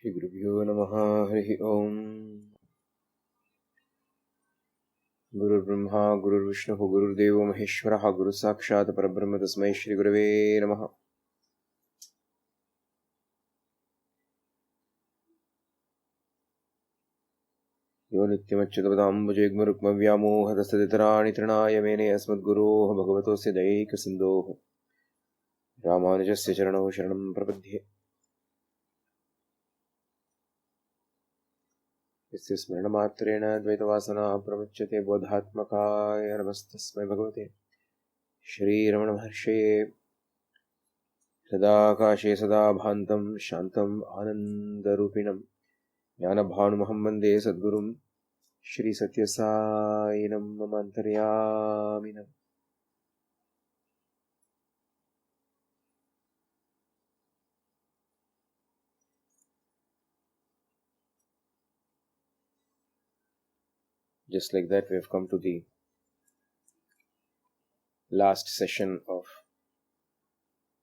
Shri Gurubhyo Namaha Harihi Om. Guru Brahma Guru Vishnu Guru Deva Maheshwaraha Guru Sakshat Parabrahma Tasmai Shri Gurave Namaha. Yo Nityamachyutavadam Bhujegma Rukma Vyamo Hadastaditarani Trinaya Mene Asmad Guru Bhagavato Siddhaik Sindho Ramanujasya Charano Sharanam Prapadhye. यस्य स्मरणमात्रेण द्वैतवासना प्रमुच्यते बोधात्मकाय नमस्तस्मै भगवते श्रीरमणमहर्षये सदाकाशे सदा भान्तं शान्तम् आनन्दरूपिणं ज्ञानभानुमहं वन्दे सद्गुरुं श्रीसत्यसायिनं मम अन्तर्यामिनम्. Just like that, we have come to the last session of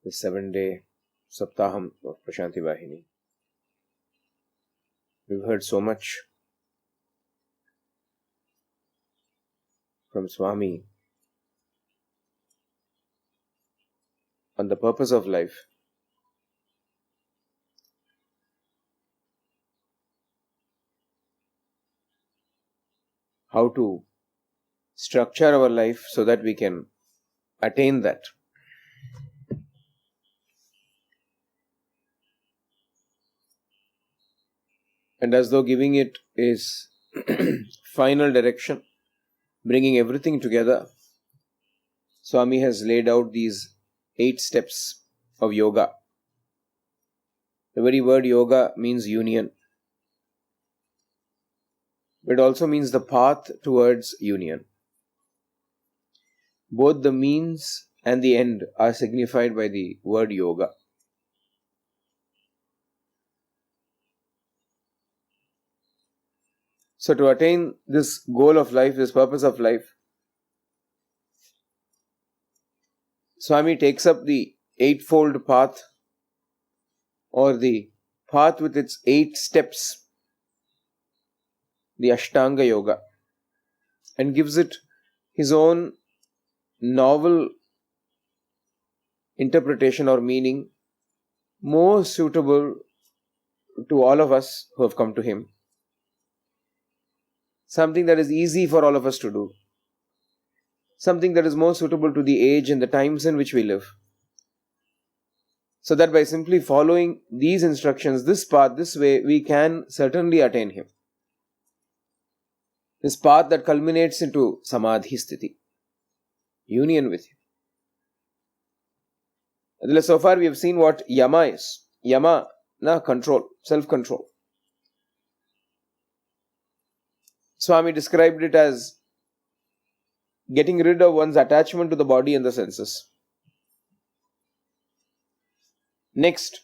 the 7-day Saptaham of Prashanti Vahini. We've heard so much from Swami on the purpose of life. How to structure our life so that we can attain that. And as though giving it is final direction, bringing everything together, Swami has laid out these 8 steps of yoga. The very word yoga means union. But it also means the path towards union. Both the means and the end are signified by the word yoga. So to attain this goal of life, this purpose of life, Swami takes up the 8-fold path, or the path with its 8 steps, the Ashtanga Yoga, and gives it his own novel interpretation or meaning, more suitable to all of us who have come to him. Something that is easy for all of us to do. Something that is more suitable to the age and the times in which we live. So that by simply following these instructions, this path, this way, we can certainly attain him. This path that culminates into Samadhi Sthiti, union with him. So far we have seen what Yama is. Yama, control, self-control. Swami described it as getting rid of one's attachment to the body and the senses. Next,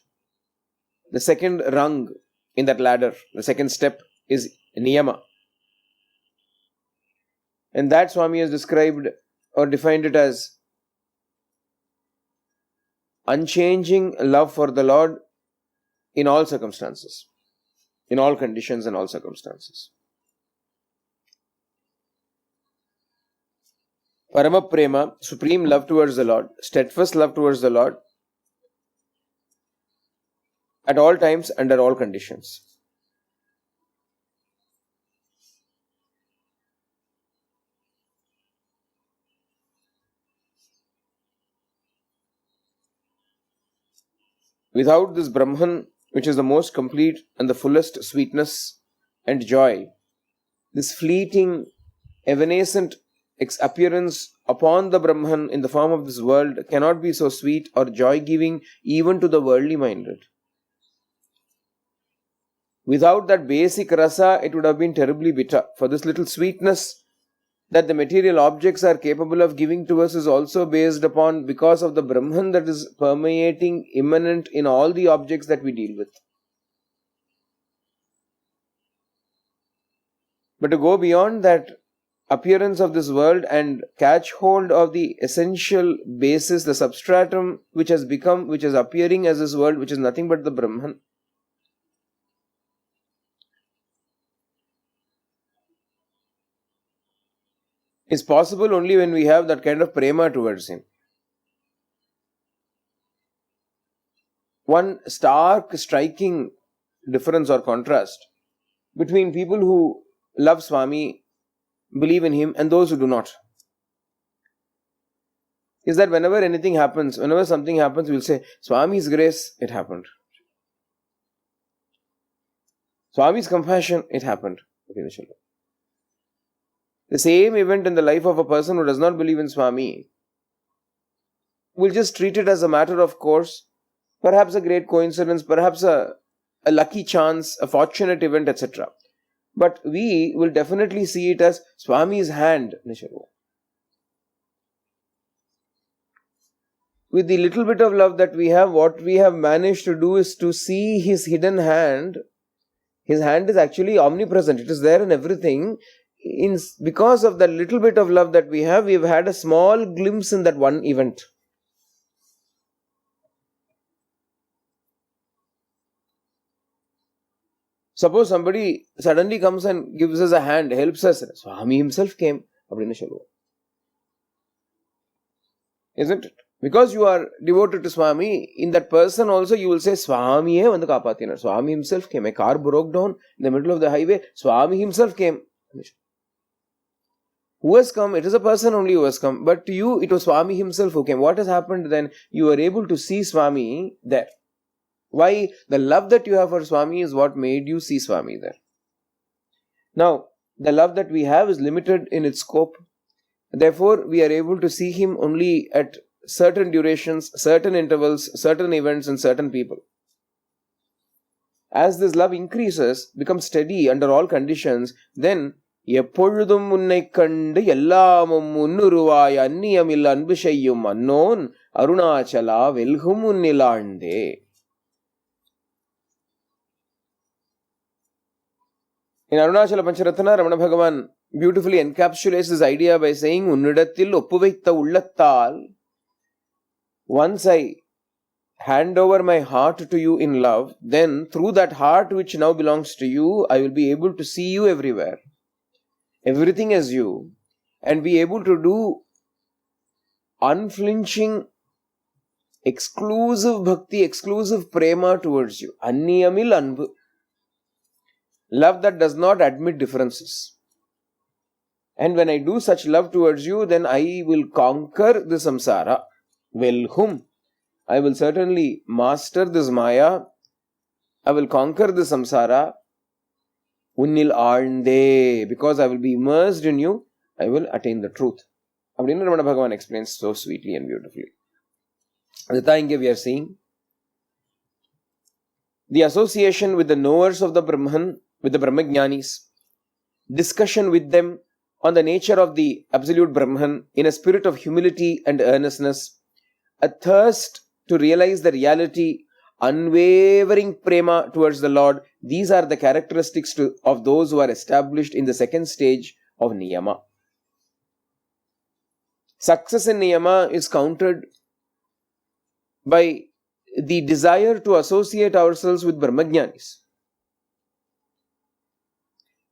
the second rung in that ladder, the second step is Niyama. And that Swami has described or defined it as unchanging love for the Lord in all circumstances, in all conditions and all circumstances. Parama Prema, supreme love towards the Lord, steadfast love towards the Lord, at all times, under all conditions. Without this Brahman, which is the most complete and the fullest sweetness and joy, this fleeting, evanescent appearance upon the Brahman in the form of this world cannot be so sweet or joy-giving even to the worldly minded. Without that basic rasa, it would have been terribly bitter. For this little sweetness that the material objects are capable of giving to us is also based upon because of the Brahman that is permeating, immanent in all the objects that we deal with. But to go beyond that appearance of this world and catch hold of the essential basis, the substratum which is appearing as this world, which is nothing but the Brahman, is possible only when we have that kind of prema towards him. One stark, striking difference or contrast between people who love Swami, believe in him, and those who do not is that whenever anything happens, whenever something happens, we'll say, Swami's grace, it happened. Swami's compassion, it happened. The same event in the life of a person who does not believe in Swami will just treat it as a matter of course, perhaps a great coincidence, perhaps a lucky chance, a fortunate event, etc. But we will definitely see it as Swami's hand. With the little bit of love that we have, what we have managed to do is to see his hidden hand. His hand is actually omnipresent. It is there in everything. Because of that little bit of love that we have, we have had a small glimpse in that one event. Suppose somebody suddenly comes and gives us a hand, helps us. Swami himself came. Isn't it? Because you are devoted to Swami, in that person also you will say, Swami hai vandu kaapathinar. Swami himself came. A car broke down in the middle of the highway. Swami himself came. Who has come? It is a person only who has come. But to you, it was Swami himself who came. What has happened then? You were able to see Swami there. Why? The love that you have for Swami is what made you see Swami there. Now, the love that we have is limited in its scope. Therefore, we are able to see him only at certain durations, certain intervals, certain events and certain people. As this love increases, becomes steady under all conditions, then எப்பொழுதும் உன்னைக் கண்டு எல்லாமும் முன்னுருவாய் அந்நியமில் அன்பு செய்யும் அன்னோன் அருணாச்சலா வெல்கும் உன்னிலாழ்ந்தே. In Arunachala Pancharatana, Ramana Bhagavan beautifully encapsulates this idea by saying, Unnidathil oppuvaitha ullathal, once I hand over my heart to you in love, then through that heart which now belongs to you, I will be able to see you everywhere, everything as you, and be able to do unflinching, exclusive bhakti, exclusive prema towards you. Anniyamil anbu. Love that does not admit differences. And when I do such love towards you, then I will conquer the samsara. Velhum. I will certainly master this maya. I will conquer the samsara. Unnil aande. Because I will be immersed in you, I will attain the truth. Abdina Ramana Bhagavan explains so sweetly and beautifully. Adhita we are seeing the association with the knowers of the Brahman, with the Brahmajnanis, discussion with them on the nature of the absolute Brahman in a spirit of humility and earnestness, a thirst to realize the reality, unwavering prema towards the Lord. These are the characteristics of those who are established in the second stage of Niyama. Success in Niyama is countered by the desire to associate ourselves with Brahmajnanis.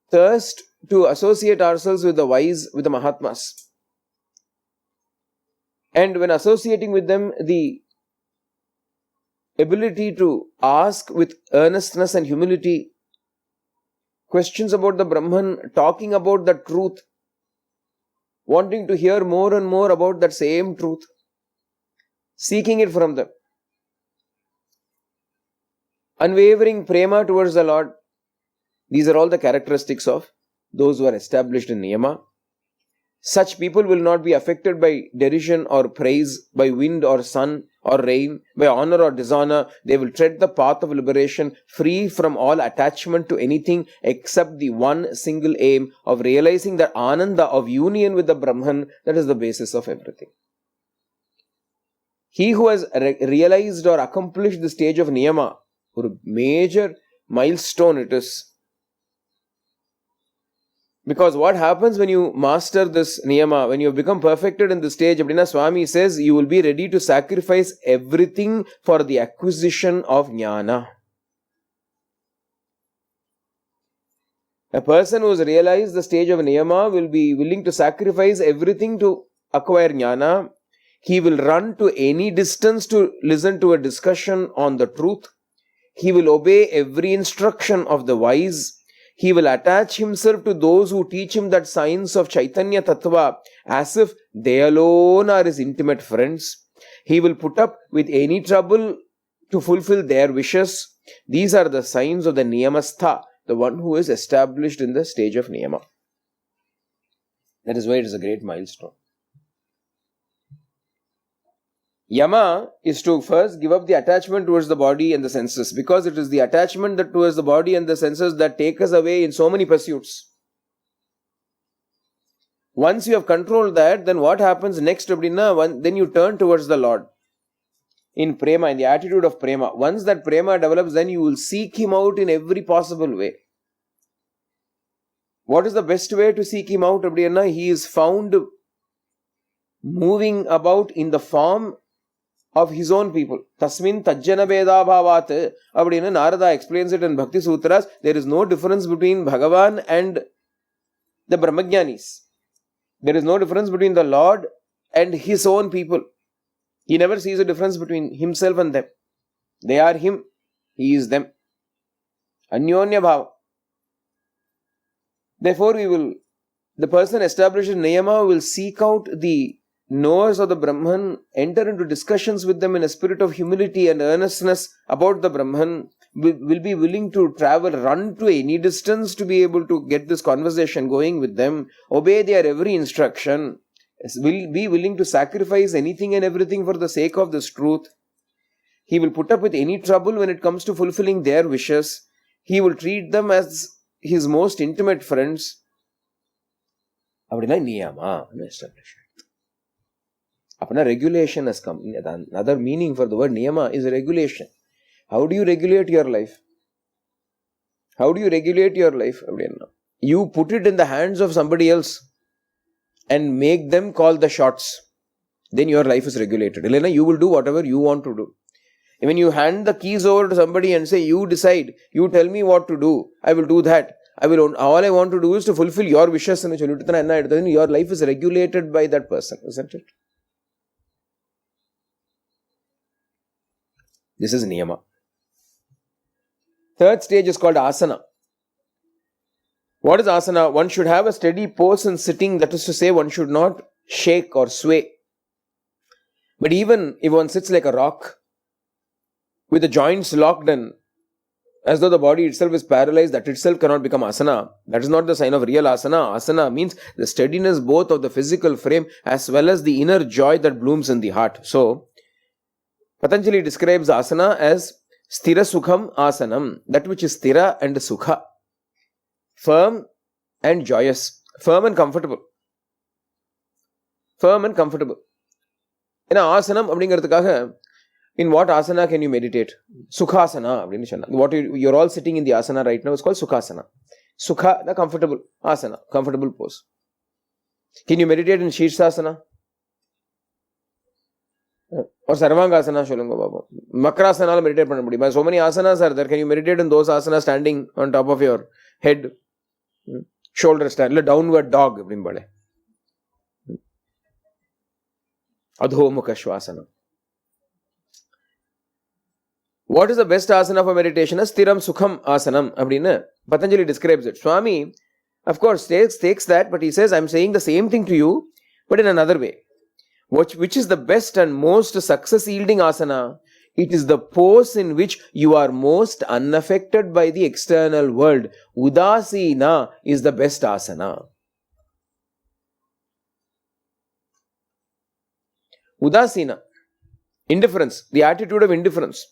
Thirst to associate ourselves with the wise, with the Mahatmas. And when associating with them, the ability to ask with earnestness and humility questions about the Brahman, talking about the truth, wanting to hear more and more about that same truth, seeking it from them. Unwavering prema towards the Lord. These are all the characteristics of those who are established in Niyama. Such people will not be affected by derision or praise, by wind or sun or rain, by honor or dishonor. They will tread the path of liberation, free from all attachment to anything except the one single aim of realizing the ananda of union with the Brahman that is the basis of everything. He who has realized or accomplished the stage of Niyama, a major milestone it is. Because what happens when you master this Niyama, when you have become perfected in this stage, Abdina Swami says, you will be ready to sacrifice everything for the acquisition of Jnana. A person who has realized the stage of niyama will be willing to sacrifice everything to acquire jnana. He will run to any distance to listen to a discussion on the truth. He will obey every instruction of the wise. He will attach himself to those who teach him that science of Chaitanya Tattva as if they alone are his intimate friends. He will put up with any trouble to fulfill their wishes. These are the signs of the Niyamastha, the one who is established in the stage of Niyama. That is why it is a great milestone. Yama is to first give up the attachment towards the body and the senses, because it is the attachment that towards the body and the senses that take us away in so many pursuits. Once you have controlled that, then what happens next? Then you turn towards the Lord. In prema, in the attitude of prema. Once that prema develops, then you will seek Him out in every possible way. What is the best way to seek Him out? He is found moving about in the form of His own people. Tasmin tajjana beda bhavat. Narada explains it in Bhakti Sutras. There is no difference between Bhagavan and the Brahmajnanis. There is no difference between the Lord and His own people. He never sees a difference between Himself and them. They are Him, He is them. Anyonya bhava. Therefore, the person established in Niyama will seek out the knowers of the Brahman, enter into discussions with them in a spirit of humility and earnestness about the Brahman, will be willing to travel, run to any distance to be able to get this conversation going with them, obey their every instruction, will be willing to sacrifice anything and everything for the sake of this truth. He will put up with any trouble when it comes to fulfilling their wishes. He will treat them as his most intimate friends. Niyama established. Regulation has come. Another meaning for the word niyama is regulation. How do you regulate your life? How do you regulate your life? You put it in the hands of somebody else and make them call the shots. Then your life is regulated. You will do whatever you want to do. When you hand the keys over to somebody and say, you decide, you tell me what to do, I will do that. All I want to do is to fulfill your wishes. Then your life is regulated by that person, isn't it? This is niyama. Third stage is called asana. What is asana? One should have a steady pose in sitting, that is to say, one should not shake or sway. But even if one sits like a rock, with the joints locked in, as though the body itself is paralyzed, that itself cannot become asana. That is not the sign of real asana. Asana means the steadiness both of the physical frame as well as the inner joy that blooms in the heart. So, Patanjali describes asana as sthira sukham asanam, that which is sthira and sukha. Firm and joyous. Firm and comfortable. Firm and comfortable. In asanam, in what asana can you meditate? Sukhasana. What you're all sitting in the asana right now is called sukhasana. Sukha, the comfortable asana, comfortable pose. Can you meditate in Shirshasana? Or Sarvangasana, Sholunga Baba. Makrasana meditate panna mudiyum. So many asanas are there. Can you meditate in those asanas standing on top of your head? Shoulder stand. Downward dog. Adhomukha Shwasana. What is the best asana for meditation? Stiram Sukham Asanam. Patanjali describes it. Swami, of course, takes that, but he says, I'm saying the same thing to you, but in another way. Which is the best and most success-yielding asana? It is the pose in which you are most unaffected by the external world. Udasina is the best asana. Udasina, indifference, the attitude of indifference.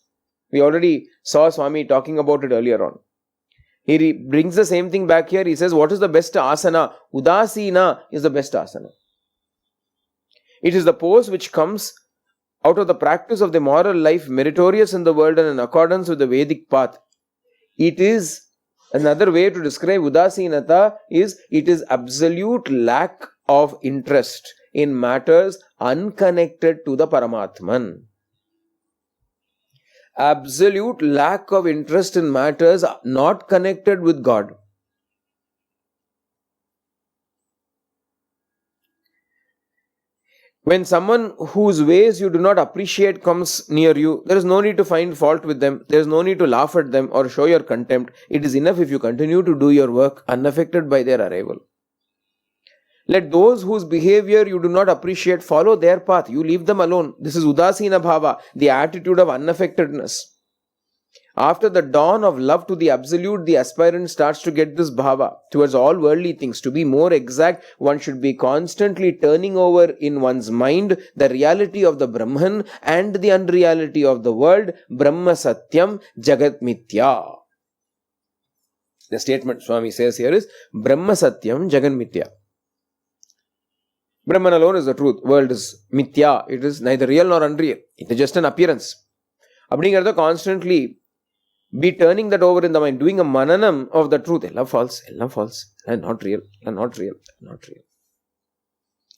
We already saw Swami talking about it earlier on. He brings the same thing back here. He says, what is the best asana? Udasina is the best asana. It is the pose which comes out of the practice of the moral life, meritorious in the world and in accordance with the Vedic path. It is, another way to describe Udasinata is, it is absolute lack of interest in matters unconnected to the Paramatman. Absolute lack of interest in matters not connected with God. When someone whose ways you do not appreciate comes near you, there is no need to find fault with them. There is no need to laugh at them or show your contempt. It is enough if you continue to do your work unaffected by their arrival. Let those whose behavior you do not appreciate follow their path. You leave them alone. This is Udasina Bhava, the attitude of unaffectedness. After the dawn of love to the Absolute, the aspirant starts to get this bhava towards all worldly things. To be more exact, one should be constantly turning over in one's mind the reality of the Brahman and the unreality of the world. Brahma Satyam Jagat Mithya. The statement Swami says here is Brahma Satyam Jagat Mithya. Brahman alone is the truth. World is Mithya. It is neither real nor unreal. It is just an appearance. Abhingartha constantly be turning that over in the mind, doing a mananam of the truth. Ella false, and not real, and not real, not real.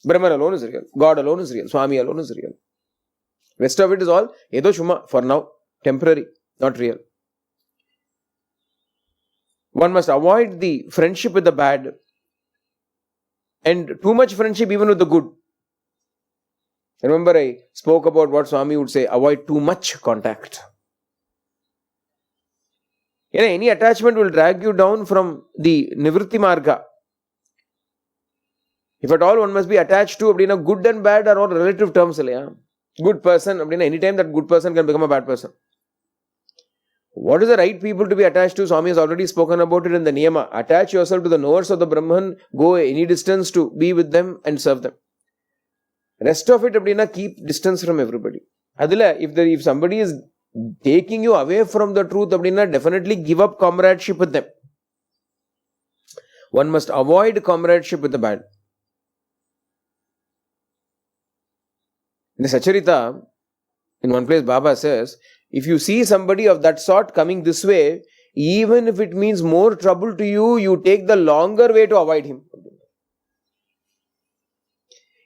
Brahman alone is real. God alone is real. Swami alone is real. Rest of it is all Edo Shuma, for now, temporary, not real. One must avoid the friendship with the bad and too much friendship even with the good. Remember, I spoke about what Swami would say, avoid too much contact. Any attachment will drag you down from the Nivritti Marga. If at all one must be attached to, good and bad are all relative terms. Good person, anytime that good person can become a bad person. What is the right people to be attached to? Swami has already spoken about it in the Niyama. Attach yourself to the knowers of the Brahman, go any distance to be with them and serve them. Rest of it, keep distance from everybody. If somebody is taking you away from the truth, definitely give up comradeship with them. One must avoid comradeship with the bad. In the Sacharita, in one place Baba says, if you see somebody of that sort coming this way, even if it means more trouble to you, you take the longer way to avoid him.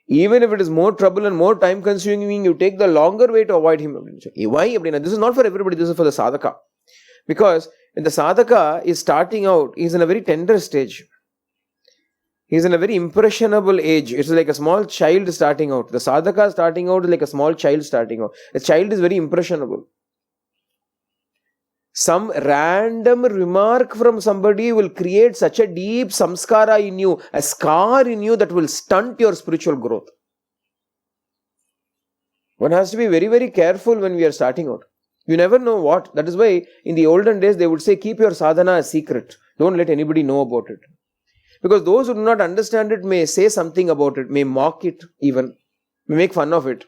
Even if it is more trouble and more time consuming, you take the longer way to avoid him. Why? This is not for everybody, this is for the sadhaka. Because when the sadhaka is starting out, he is in a very tender stage. He is in a very impressionable age. It's like a small child starting out. The sadhaka starting out is like a small child starting out. A child is very impressionable. Some random remark from somebody will create such a deep samskara in you, a scar in you that will stunt your spiritual growth. One has to be very, very careful when we are starting out. You never know what. That is why in the olden days they would say, keep your sadhana a secret. Don't let anybody know about it. Because those who do not understand it may say something about it, may mock it even, may make fun of it.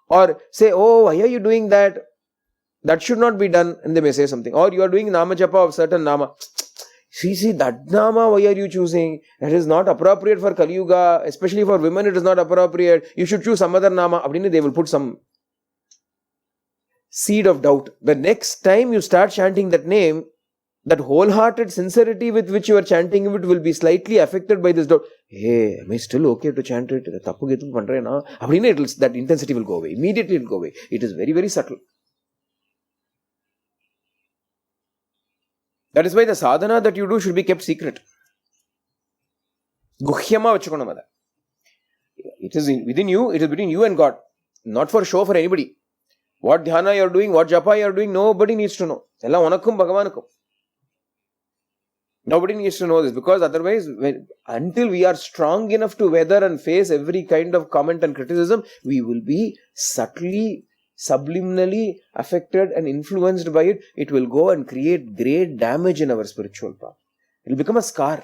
Or say, oh, why are you doing that? That should not be done, and they may say something. Or you are doing nama japa of certain nama. See, that nama, why are you choosing? That is not appropriate for Kali Yuga, especially for women it is not appropriate. You should choose some other nama. They will put some seed of doubt. The next time you start chanting that name, that wholehearted sincerity with which you are chanting it will be slightly affected by this doubt. Hey, am I still okay to chant it? That intensity will go away. Immediately it will go away. It is very, very subtle. That is why the sadhana that you do should be kept secret. Guhyama vachukonamada. It is within you, it is between you and God. Not for show for anybody. What dhyana you are doing, what japa you are doing, nobody needs to know. Ella onakkum bhagavanukum. Nobody needs to know this, because otherwise, until we are strong enough to weather and face every kind of comment and criticism, we will be subtly, subliminally affected and influenced by it. It will go and create great damage in our spiritual path. It will become a scar.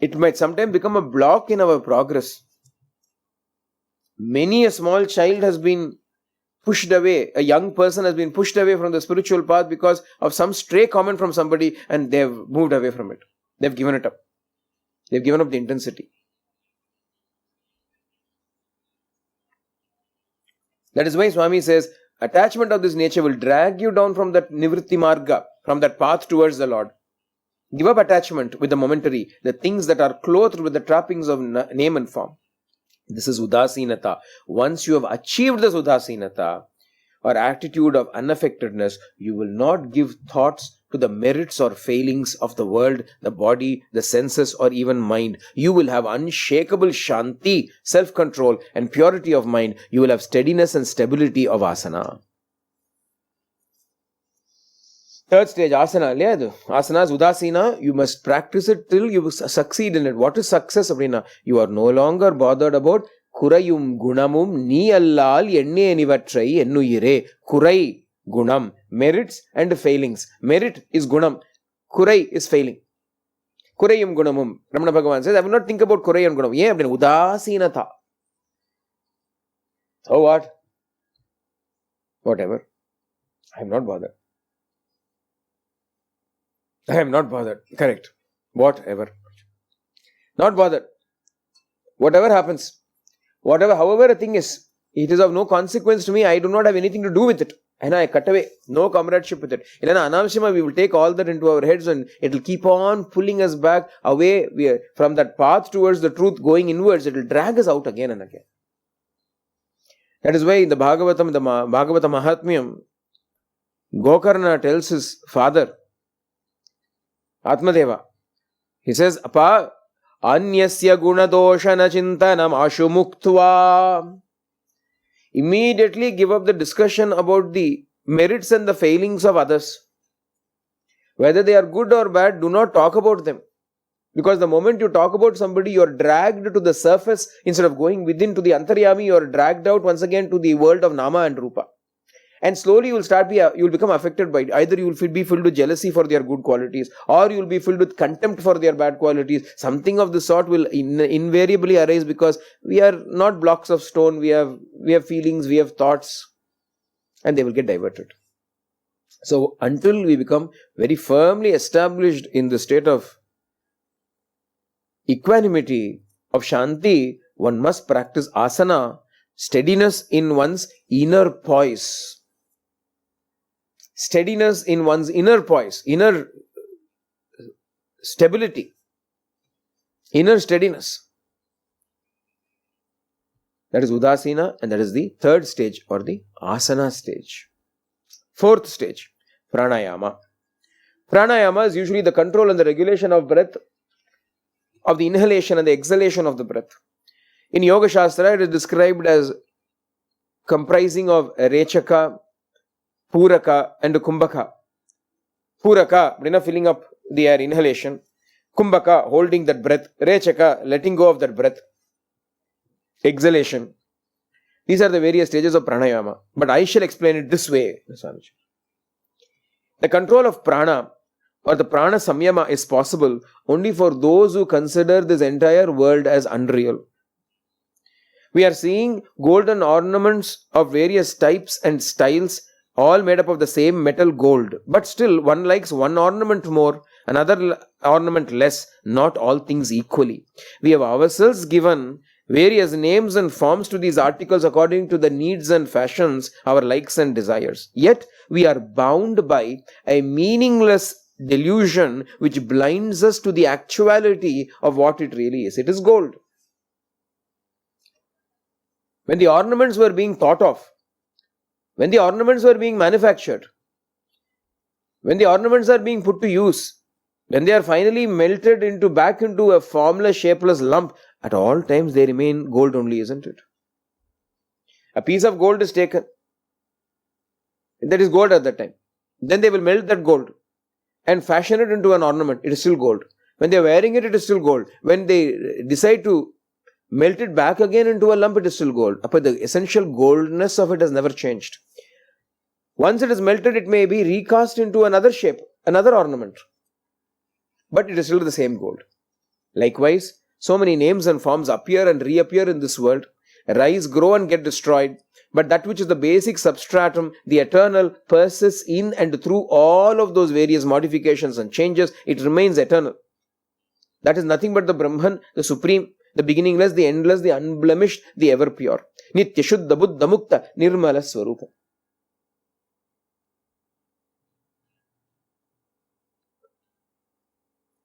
It might sometimes become a block in our progress. Many a small child has been pushed away, a young person has been pushed away from the spiritual path because of some stray comment from somebody, and they have moved away from it. They have given it up. They have given up the intensity. That is why Swami says, attachment of this nature will drag you down from that nivritti marga, from that path towards the Lord. Give up attachment with the momentary, the things that are clothed with the trappings of name and form. This is udasinata. Once you have achieved this udasinata or attitude of unaffectedness, you will not give thoughts to the merits or failings of the world, the body, the senses, or even mind. You will have unshakable shanti, self-control, and purity of mind. You will have steadiness and stability of asana. Third stage, asana. Asana is udasina. You must practice it till you succeed in it. What is success? You are no longer bothered about kurayum gunamum ni allal enne enivatrai ennuyire. Kurai, gunam, merits and failings. Merit is gunam. Kurai is failing. Kurayum gunamum. Ramana Bhagavan says, I will not think about kurai and gunam. Yeah, udasinatha. So what? Whatever. I am not bothered. I am not bothered. Correct. Whatever. Not bothered. Whatever happens. However a thing is, it is of no consequence to me. I do not have anything to do with it. And I cut away. No comradeship with it. In an anamshima, we will take all that into our heads and it will keep on pulling us back away from that path towards the truth, going inwards. It will drag us out again and again. That is why in the Bhagavatam, the Bhagavata Mahatmyam, Gokarna tells his father, Atmadeva, he says, Apa, Anyasya gunadoshana chintanam ashu muktva. Immediately give up the discussion about the merits and the failings of others. Whether they are good or bad, do not talk about them. Because the moment you talk about somebody, you are dragged to the surface. Instead of going within to the antaryami, you are dragged out once again to the world of nama and rupa. And slowly you will become affected by it. Either you will be filled with jealousy for their good qualities, or you will be filled with contempt for their bad qualities. Something of the sort will invariably arise, because we are not blocks of stone. We have feelings, we have thoughts, and they will get diverted. So until we become very firmly established in the state of equanimity, of shanti, one must practice asana, steadiness in one's inner poise. Steadiness in one's inner poise, inner stability, inner steadiness. That is udasina, and that is the third stage, or the asana stage. Fourth stage, pranayama. Pranayama is usually the control and the regulation of breath, of the inhalation and the exhalation of the breath. In Yoga Shastra, it is described as comprising of rechaka, Puraka and Kumbhaka. Puraka, filling up the air, inhalation. Kumbhaka, holding that breath. Rechaka, letting go of that breath. Exhalation. These are the various stages of pranayama. But I shall explain it this way. The control of prana, or the prana samyama, is possible only for those who consider this entire world as unreal. We are seeing golden ornaments of various types and styles, all made up of the same metal gold. But still, one likes one ornament more, another ornament less, not all things equally. We have ourselves given various names and forms to these articles according to the needs and fashions, our likes and desires. Yet, we are bound by a meaningless delusion which blinds us to the actuality of what it really is. It is gold. When the ornaments were being thought of, when the ornaments were being manufactured, when the ornaments are being put to use, when they are finally melted back into a formless, shapeless lump, at all times they remain gold only, isn't it? A piece of gold is taken. That is gold at that time. Then they will melt that gold and fashion it into an ornament. It is still gold. When they are wearing it, it is still gold. When they decide to melt it back again into a lump, it is still gold. But the essential goldness of it has never changed. Once it is melted, it may be recast into another shape, another ornament. But it is still the same gold. Likewise, so many names and forms appear and reappear in this world, rise, grow and get destroyed. But that which is the basic substratum, the eternal, persists in and through all of those various modifications and changes. It remains eternal. That is nothing but the Brahman, the Supreme, the beginningless, the endless, the unblemished, the ever pure. Nitya Shuddha Buddha Mukta Nirmala Swarupa.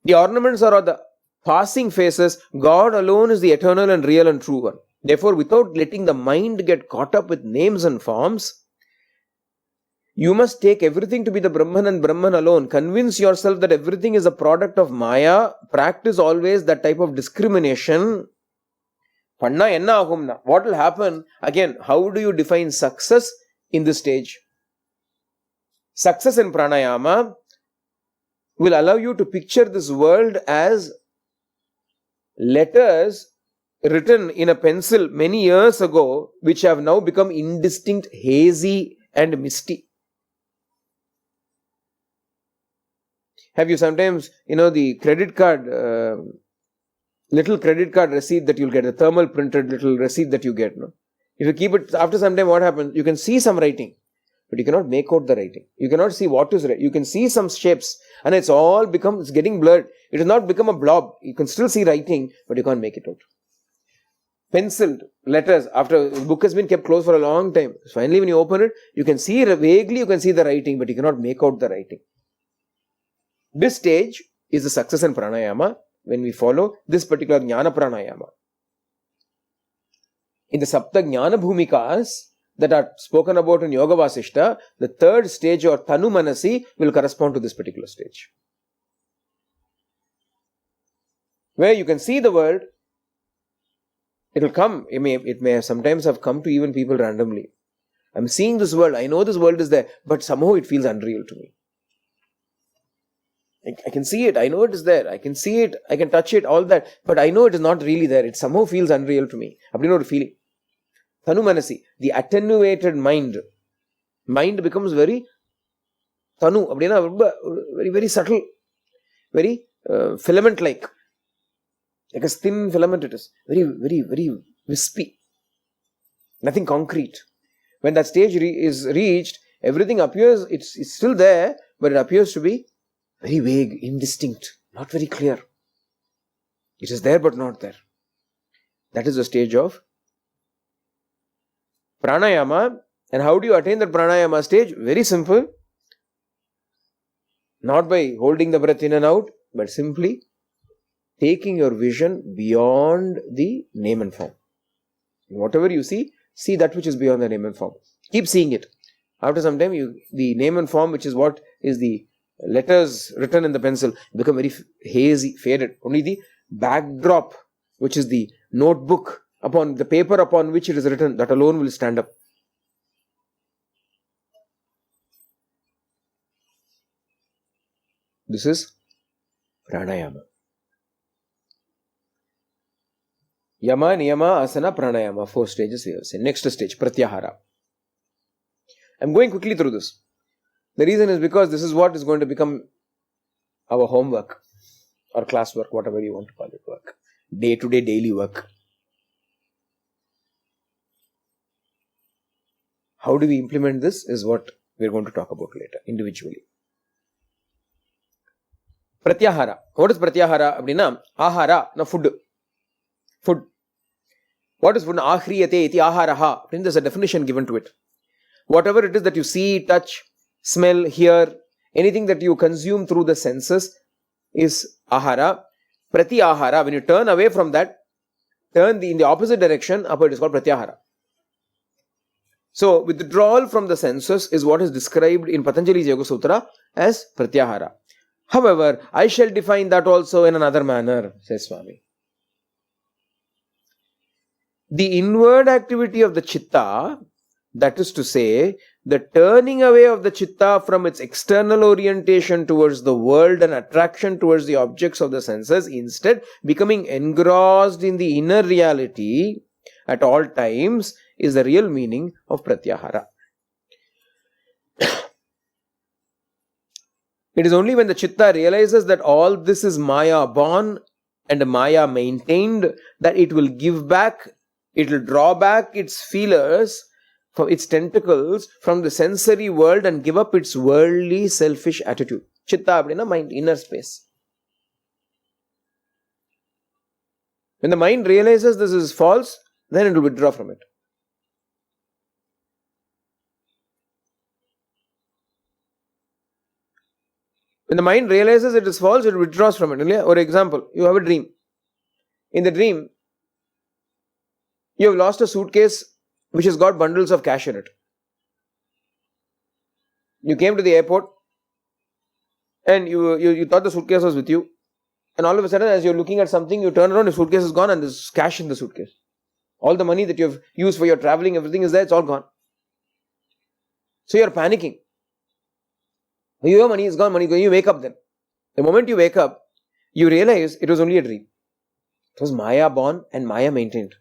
The ornaments are the passing phases. God alone is the eternal and real and true one. Therefore, without letting the mind get caught up with names and forms, You must take everything to be the Brahman and Brahman alone. Convince yourself that everything is a product of Maya. Practice always that type of discrimination. Panna enna agumna. What will happen? Again, how do you define success in this stage? Success in pranayama will allow you to picture this world as letters written in a pencil many years ago, which have now become indistinct, hazy, and misty. Have you sometimes, the credit card, little credit card receipt that you'll get, the thermal printed little receipt that you get, no? If you keep it, after some time what happens? You can see some writing, but you cannot make out the writing. You cannot see what is written. You can see some shapes, and it's getting blurred. It has not become a blob. You can still see writing, but you can't make it out. Penciled letters, after the book has been kept closed for a long time. Finally, when you open it, you can see vaguely, you can see the writing, but you cannot make out the writing. This stage is the success in pranayama when we follow this particular jnana pranayama. In the Sapta Jnana Bhumikas that are spoken about in Yoga Vasishta, the third stage or Tanu Manasi will correspond to this particular stage. Where you can see the world, it will come, it may sometimes have come to even people randomly. I'm seeing this world, I know this world is there, but somehow it feels unreal to me. I can see it, I know it is there, I can see it, I can touch it, all that, but I know it is not really there. It somehow feels unreal to me. Appadina oru feeling. Tanu Manasi, the attenuated mind becomes very Tanu, very, very subtle, very filament-like. Like a thin filament it is. Very, very, very wispy. Nothing concrete. When that stage is reached, everything appears, it's still there, but it appears to be very vague, indistinct, not very clear. It is there but not there. That is the stage of pranayama. And how do you attain that pranayama stage? Very simple. Not by holding the breath in and out, but simply taking your vision beyond the name and form. Whatever you see that which is beyond the name and form. Keep seeing it. After some time, the name and form, which is what is the letters written in the pencil, become very hazy, faded. Only the backdrop, which is the notebook, upon the paper upon which it is written, that alone will stand up. This is pranayama. Yama, Niyama, Asana, Pranayama. 4 stages we have seen. Next stage, Pratyahara. I'm going quickly through this. The reason is because this is what is going to become our homework or classwork, whatever you want to call it, work. Day-to-day, daily work. How do we implement this is what we're going to talk about later, individually. Pratyahara. What is Pratyahara? Abdina, Ahara, na food. Food. What is food? Ahriyate iti aharaha. There's a definition given to it. Whatever it is that you see, touch, smell, hear, anything that you consume through the senses is ahara. Prati ahara. When you turn away from that, turn in the opposite direction, it is called pratyahara. So, withdrawal from the senses is what is described in Patanjali's Yoga Sutra as pratyahara. However, I shall define that also in another manner, says Swami. The inward activity of the chitta, that is to say, the turning away of the chitta from its external orientation towards the world and attraction towards the objects of the senses, instead becoming engrossed in the inner reality at all times, is the real meaning of pratyahara. It is only when the chitta realizes that all this is Maya born and Maya maintained that it will give back, it will draw back its feelers, for its tentacles from the sensory world and give up its worldly, selfish attitude. Chitta abdina mind, inner space. When the mind realizes this is false, then it will withdraw from it. When the mind realizes it is false, it withdraws from it. For example, you have a dream. In the dream, you have lost a suitcase which has got bundles of cash in it. You came to the airport and you thought the suitcase was with you. And all of a sudden, as you're looking at something, you turn around, the suitcase is gone and there's cash in the suitcase. All the money that you've used for your traveling, everything is there, it's all gone. So you're panicking. Your money is gone, money is gone. You wake up then. The moment you wake up, you realize it was only a dream. It was Maya born and Maya maintained.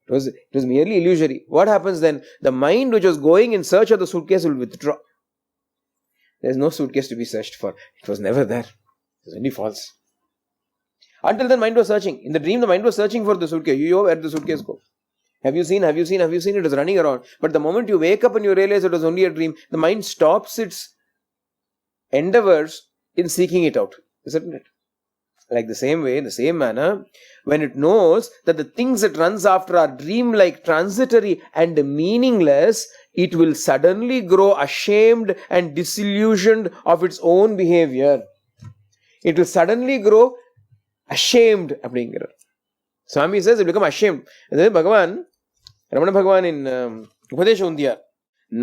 It was merely illusory. What happens then? The mind which was going in search of the suitcase will withdraw. There's no suitcase to be searched for. It was never there. It was only false. Until then, mind was searching. In the dream, the mind was searching for the suitcase. Where did the suitcase go? Have you seen? It is running around. But the moment you wake up and you realize it was only a dream, the mind stops its endeavors in seeking it out. Isn't it? Like the same way, in the same manner, when it knows that the things it runs after are dream-like, transitory and meaningless, it will suddenly grow ashamed and disillusioned of its own behavior. It will suddenly grow ashamed. Swami says it will become ashamed. Bhagavan, Ramana Bhagavan in Upadesha Undiyar,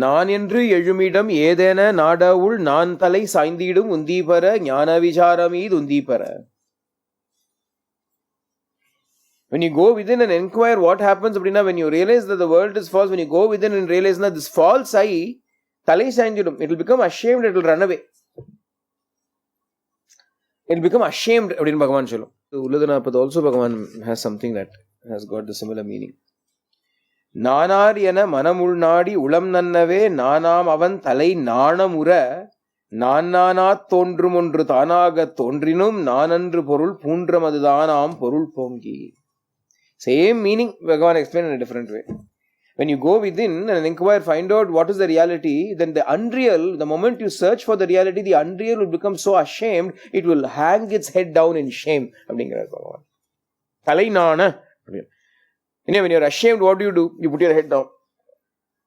நான் என்று எழுமிடம் ஏதேன நாடவுள் நான் தலை சாய்ந்திடும் உந்தீபர ஞான விசாரமீது உந்தீபர. When you go within and inquire what happens, when you realize that the world is false, when you go within and realize that this false I, talai saindidum, it will become ashamed, it will run away. It will become ashamed. Bhagavan Shalom. Ulladanapad also Bhagavan has something that has got the similar meaning. நானார் என மனமுள்நாடி உளம் நன்னவே நானாம் அவன் தலை நாணமுற நானாத் தோன்றும் ஒன்று தானாகத் தோன்றினும் நானன்று பொருள் பூன்றமதுதானாம் பொருள் போங்கி. Same meaning, Bhagavan explained in a different way. When you go within and inquire, find out what is the reality, then the unreal, the moment you search for the reality, the unreal will become so ashamed, it will hang its head down in shame. Talai nana. When you're ashamed, what do? You put your head down.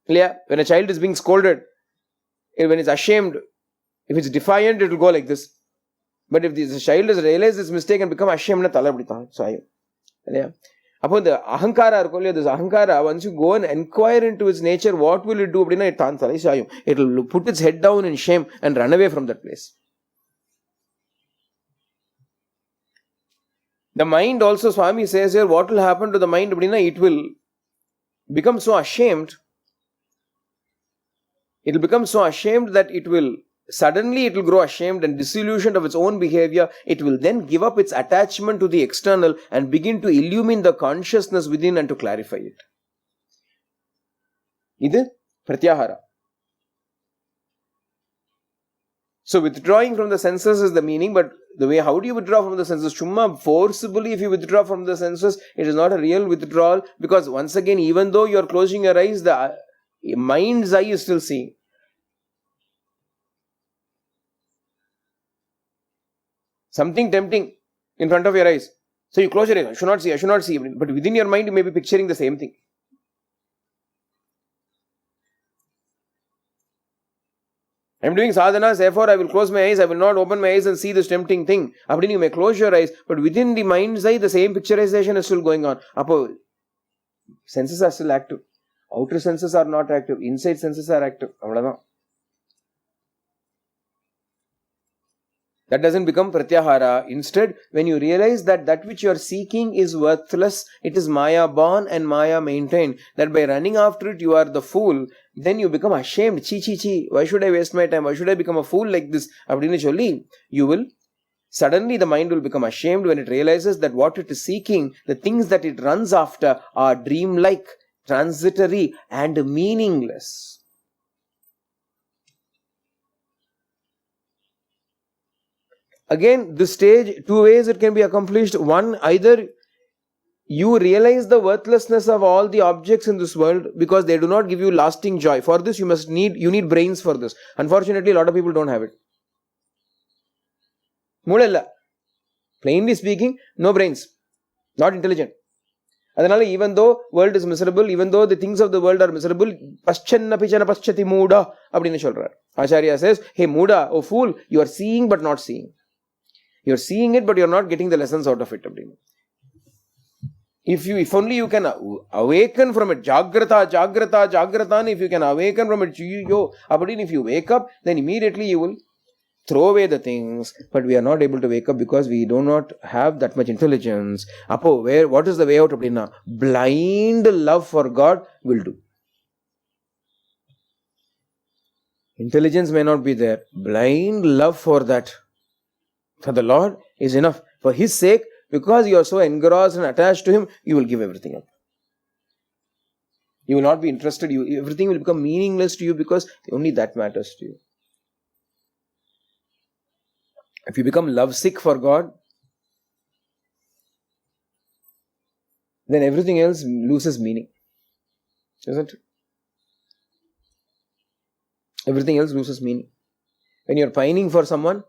When a child is being scolded, when it's ashamed, if it's defiant, it will go like this. But if the child has realized this mistake and become ashamed, upon the ahankara, this ahankara, once you go and inquire into its nature, what will it do? It will put its head down in shame and run away from that place. The mind also, Swami says here, what will happen to the mind? It will become so ashamed. It will become so ashamed that it will grow ashamed and disillusioned of its own behavior. It will then give up its attachment to the external and begin to illumine the consciousness within and to clarify it. This is pratyahara. So withdrawing from the senses is the meaning, but the way, how do you withdraw from the senses? Chumma, forcibly if you withdraw from the senses, it is not a real withdrawal, because once again, even though you are closing your eyes, the mind's eye is still seeing. Something tempting in front of your eyes. So you close your eyes, I should not see. But within your mind, you may be picturing the same thing. I am doing sadhanas, therefore I will close my eyes, I will not open my eyes and see this tempting thing. You may close your eyes, but within the mind's eye, the same picturization is still going on. Senses are still active. Outer senses are not active. Inside senses are active. That doesn't become pratyahara. Instead, when you realize that that which you are seeking is worthless, it is Maya born and Maya maintained, that by running after it you are the fool, then you become ashamed. Chi. Why should I waste my time? Why should I become a fool like this? You will, suddenly the mind will become ashamed when it realizes that what it is seeking, the things that it runs after are dreamlike, transitory and meaningless. Again, this stage, two ways it can be accomplished. One, either you realize the worthlessness of all the objects in this world because they do not give you lasting joy. For this, you need brains for this. Unfortunately, a lot of people don't have it. Moodalla. Plainly speaking, no brains. Not intelligent. Even though world is miserable, even though the things of the world are miserable, paschanna pichana paschati mooda. Acharya says, hey mooda, oh fool, you are seeing but not seeing. You are seeing it but you are not getting the lessons out of it. If only you can awaken from it, Jagrata, and if you can awaken from it, if you wake up, then immediately you will throw away the things. But we are not able to wake up because we do not have that much intelligence. What is the way out? Blind love for God will do. Intelligence may not be there. Blind love for the Lord is enough. For His sake, because you are so engrossed and attached to Him, you will give everything up. You will not be interested. Everything will become meaningless to you because only that matters to you. If you become lovesick for God, then everything else loses meaning. Isn't it? Everything else loses meaning. When you are pining for someone,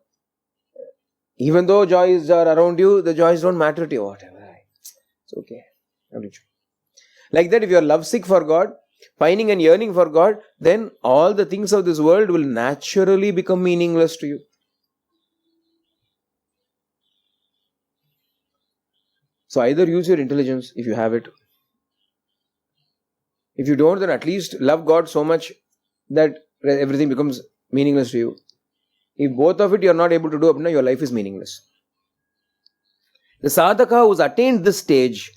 even though joys are around you, the joys don't matter to you. Whatever. It's okay. Like that, if you are lovesick for God, pining and yearning for God, then all the things of this world will naturally become meaningless to you. So either use your intelligence if you have it. If you don't, then at least love God so much that everything becomes meaningless to you. If both of it you are not able to do, your life is meaningless. The sadhaka who's attained this stage,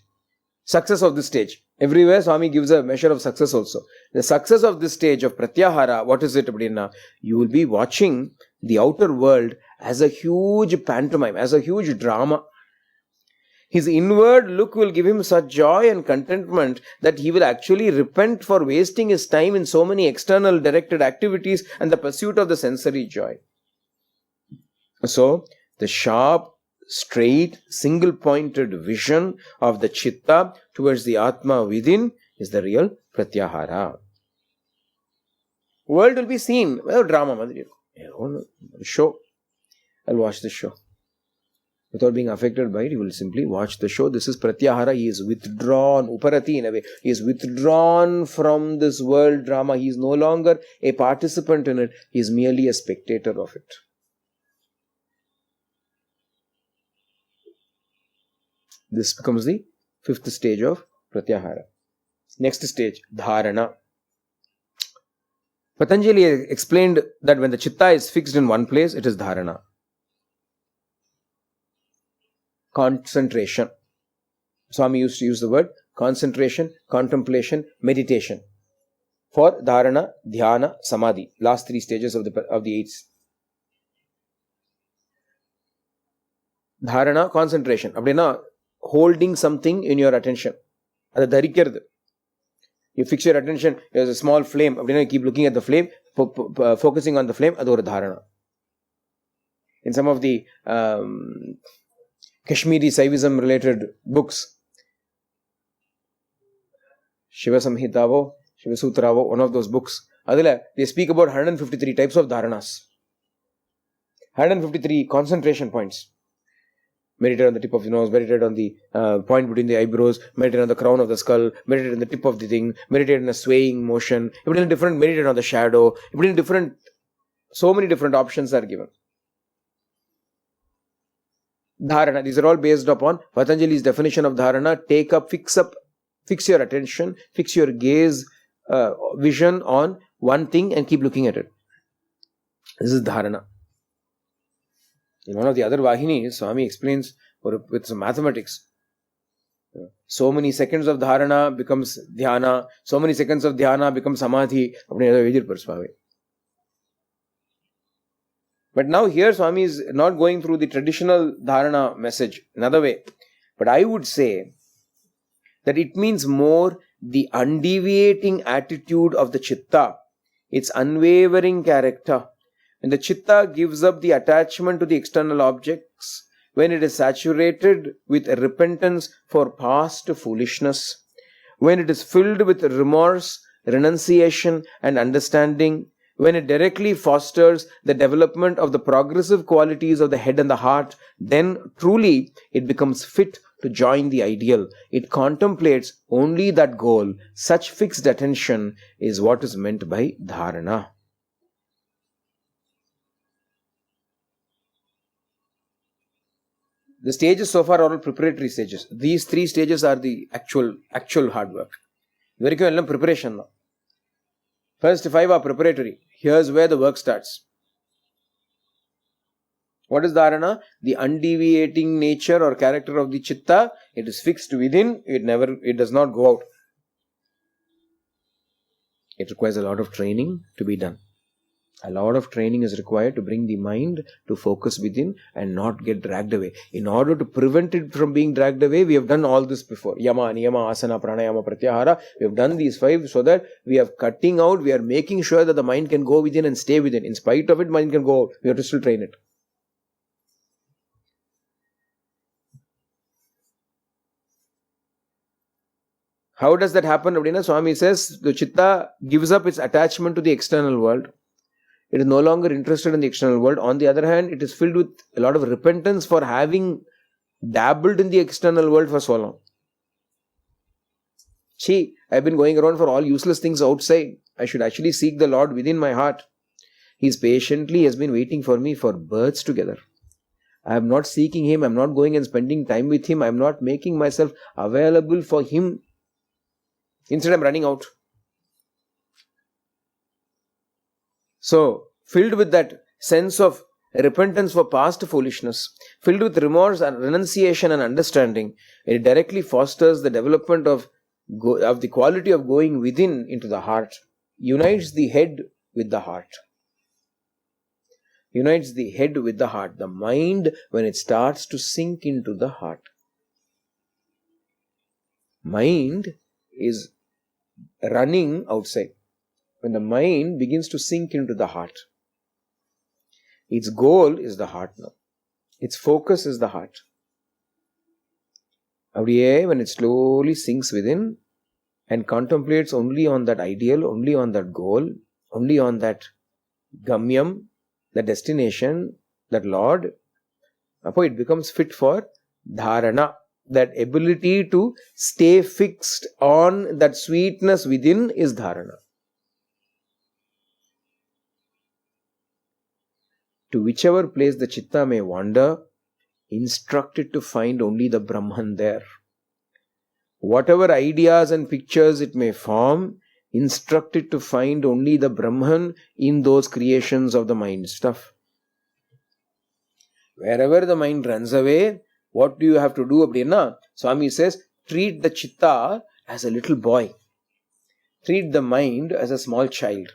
success of this stage, everywhere Swami gives a measure of success also. The success of this stage of pratyahara, what is it? You will be watching the outer world as a huge pantomime, as a huge drama. His inward look will give him such joy and contentment that he will actually repent for wasting his time in so many external directed activities and the pursuit of the sensory joy. So, the sharp, straight, single-pointed vision of the chitta towards the Atma within is the real pratyahara. World will be seen. Well, drama, show. I'll watch the show. Without being affected by it, he will simply watch the show. This is pratyahara. He is withdrawn, uparati in a way. He is withdrawn from this world drama. He is no longer a participant in it. He is merely a spectator of it. This becomes the fifth stage of pratyahara. Next stage, dharana. Patanjali explained that when the chitta is fixed in one place, it is dharana. Concentration. Swami used to use the word concentration, contemplation, meditation for dharana, dhyana, samadhi. Last three stages of the eight. Dharana, concentration. Holding something in your attention. You fix your attention, there's a small flame. You keep looking at the flame, focusing on the flame. That's dharana. In some of the Kashmiri Saivism related books, Shiva Samhitavo, Shiva Sutravo, one of those books, they speak about 153 types of dharanas. 153 concentration points. Meditate on the tip of the nose, meditate on the point between the eyebrows, meditate on the crown of the skull, meditate on the tip of the thing, meditate in a swaying motion, meditate on the shadow, so many different options are given. Dharana, these are all based upon Patanjali's definition of dharana. Fix your attention, fix your gaze, vision on one thing and keep looking at it. This is dharana. In one of the other Vahinis, Swami explains with some mathematics. So many seconds of dharana becomes dhyana, so many seconds of dhyana becomes samadhi. But now here Swami is not going through the traditional dharana message, another way. But I would say that it means more the undeviating attitude of the chitta, its unwavering character. When the chitta gives up the attachment to the external objects, when it is saturated with repentance for past foolishness, when it is filled with remorse, renunciation and understanding, when it directly fosters the development of the progressive qualities of the head and the heart, then truly it becomes fit to join the ideal. It contemplates only that goal. Such fixed attention is what is meant by dharana. The stages so far are all preparatory stages. These 3 stages are the actual hard work. Varikkum ellam preparation. First 5 are preparatory. Here's where the work starts. What is dharana? The undeviating nature or character of the chitta. It is fixed within. It does not go out. It requires a lot of training to be done. A lot of training is required to bring the mind to focus within and not get dragged away. In order to prevent it from being dragged away, we have done all this before. Yama, niyama, asana, pranayama, pratyahara. We have done these 5 so that we are cutting out, we are making sure that the mind can go within and stay within. In spite of it, mind can go out. We have to still train it. How does that happen? Swami says the chitta gives up its attachment to the external world. It is no longer interested in the external world. On the other hand, it is filled with a lot of repentance for having dabbled in the external world for so long. See, I've been going around for all useless things outside. I should actually seek the Lord within my heart. He has been waiting for me for births together. I am not seeking Him. I am not going and spending time with Him. I am not making myself available for Him. Instead, I am running out. So, filled with that sense of repentance for past foolishness, filled with remorse and renunciation and understanding, it directly fosters the development of the quality of going within into the heart, unites the head with the heart. Unites the head with the heart, the mind when it starts to sink into the heart. Mind is running outside. When the mind begins to sink into the heart, its goal is the heart now. Its focus is the heart. When it slowly sinks within and contemplates only on that ideal, only on that goal, only on that gamyam, the destination, that Lord, it becomes fit for dharana. That ability to stay fixed on that sweetness within is dharana. To whichever place the chitta may wander, instruct it to find only the Brahman there. Whatever ideas and pictures it may form, instruct it to find only the Brahman in those creations of the mind stuff. Wherever the mind runs away, what do you have to do? Swami says, treat the chitta as a little boy. Treat the mind as a small child.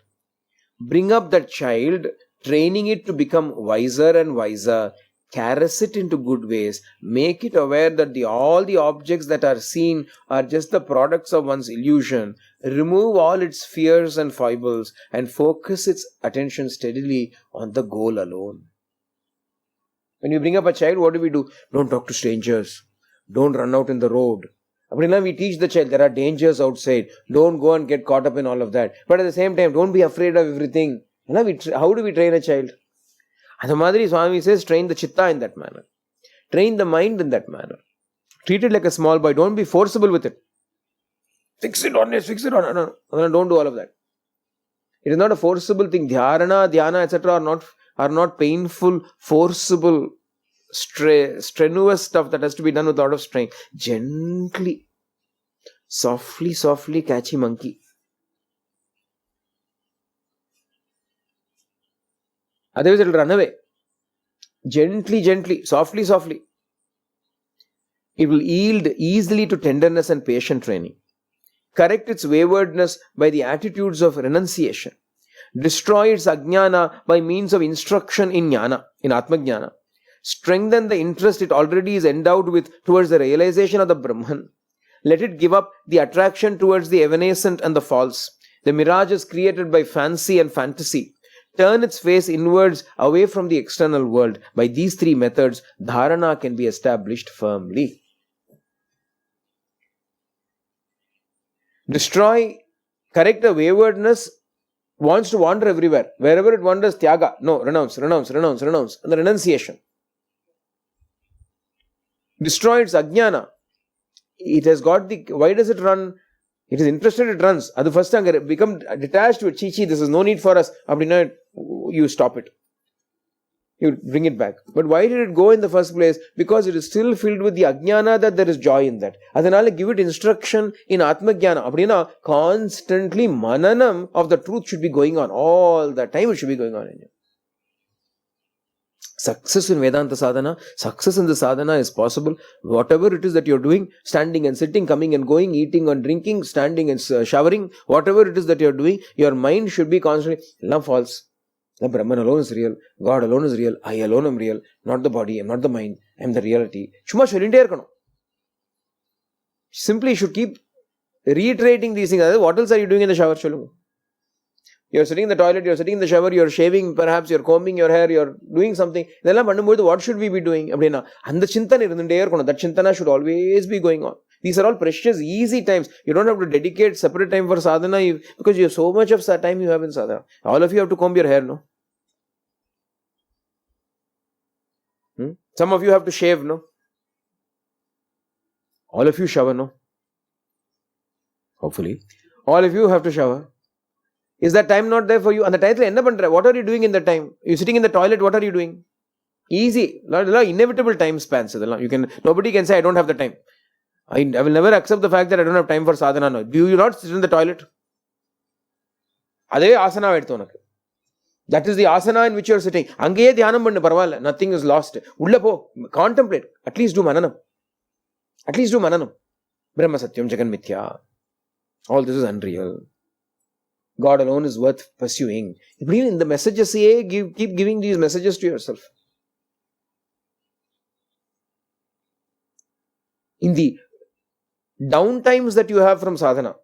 Bring up that child, training it to become wiser and wiser. Caress it into good ways. Make it aware that all the objects that are seen are just the products of one's illusion. Remove all its fears and foibles and focus its attention steadily on the goal alone. When you bring up a child, what do? Don't talk to strangers. Don't run out in the road. We teach the child there are dangers outside. Don't go and get caught up in all of that. But at the same time, don't be afraid of everything. How do we train a child? Madhuri Swami says, train the chitta in that manner. Train the mind in that manner. Treat it like a small boy. Don't be forcible with it. Fix it on it. No, don't do all of that. It is not a forcible thing. Dhyana, etc. are not painful, forcible, strenuous stuff that has to be done with a lot of strength. Gently, softly catchy monkey. Otherwise it will run away. Gently, softly. It will yield easily to tenderness and patient training. Correct its waywardness by the attitudes of renunciation. Destroy its ajnana by means of instruction in jnana, in atmajnana. Strengthen the interest it already is endowed with towards the realization of the Brahman. Let it give up the attraction towards the evanescent and the false, the mirages created by fancy and fantasy. Turn its face inwards away from the external world. By these 3 methods, dharana can be established firmly. Correct the waywardness, wants to wander everywhere. Wherever it wanders, tyaga. No, renounce. And the renunciation. Destroy its ajnana. It has got why does it run? It is interested, it runs. At the first time, become detached with chichi, this is no need for us. You stop it. you bring it back. But why did it go in the first place? Because it is still filled with the ajnana that there is joy in that. Adanale give it instruction in Atmajnana. Appadina constantly mananam of the truth should be going on. All the time it should be going on in you. Success in Vedanta sadhana, success in the sadhana is possible. Whatever it is that you're doing, standing and sitting, coming and going, eating and drinking, standing and showering, whatever it is that you're doing, your mind should be constantly, love false. The Brahman alone is real, God alone is real, I alone am real, not the body, I'm not the mind, I'm the reality. Simply you should keep reiterating these things. What else are you doing in the shower? You're sitting in the toilet, you're sitting in the shower, you're shaving, perhaps you're combing your hair, you're doing something. What should we be doing? That chintana should always be going on. These are all precious, easy times. You don't have to dedicate separate time for sadhana because you have so much of time you have in sadhana. All of you have to comb your hair, no? Some of you have to shave, no? All of you shower, no? Hopefully. All of you have to shower. Is that time not there for you? And the title, what are you doing in that time? You're sitting in the toilet, what are you doing? Easy. Inevitable time spans. Nobody can say, I don't have the time. I will never accept the fact that I don't have time for sadhana. No. Do you not sit in the toilet? That is the asana in which you are sitting. Nothing is lost. Contemplate. At least do mananam. Brahma Satyam Jagan Mithya. All this is unreal. God alone is worth pursuing. In the messages, keep giving these messages to yourself. In the downtimes that you have from sadhana,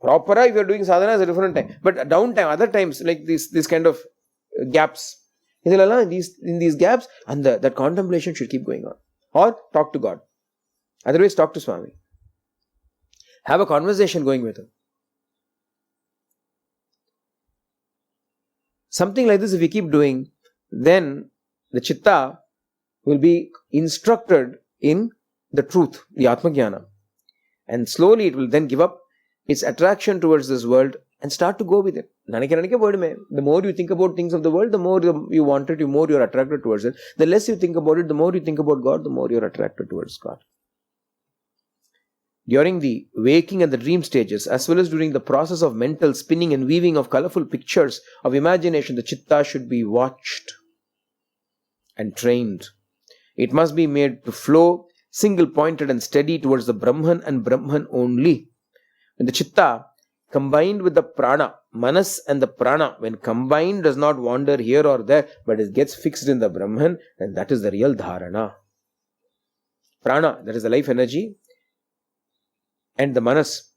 proper, if you are doing sadhana is a different time. But downtime, other times, like this kind of gaps. In these gaps, and that contemplation should keep going on. Or talk to God. Otherwise, talk to Swami. Have a conversation going with him. Something like this, if we keep doing, then the chitta will be instructed in the truth, the Atmajnana. And slowly it will then give up its attraction towards this world and start to go with it. The more you think about things of the world, the more you want it, the more you're attracted towards it. The less you think about it, the more you think about God, the more you're attracted towards God. During the waking and the dream stages, as well as during the process of mental spinning and weaving of colorful pictures of imagination, the chitta should be watched and trained. It must be made to flow single-pointed and steady towards the Brahman and Brahman only. When the chitta combined with the prana, manas and the prana, when combined does not wander here or there, but it gets fixed in the Brahman, then that is the real dharana. Prana, that is the life energy, and the manas.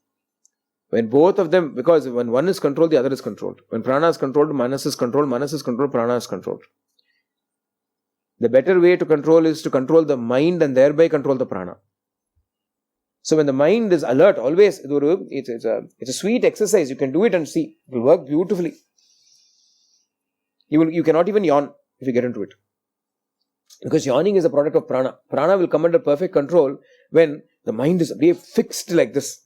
When both of them, because when one is controlled, the other is controlled. When prana is controlled, manas is controlled, prana is controlled. The better way to control is to control the mind and thereby control the prana. So when the mind is alert, always, it's a sweet exercise. You can do it and see. It will work beautifully. You cannot even yawn if you get into it. Because yawning is a product of prana. Prana will come under perfect control when the mind is fixed like this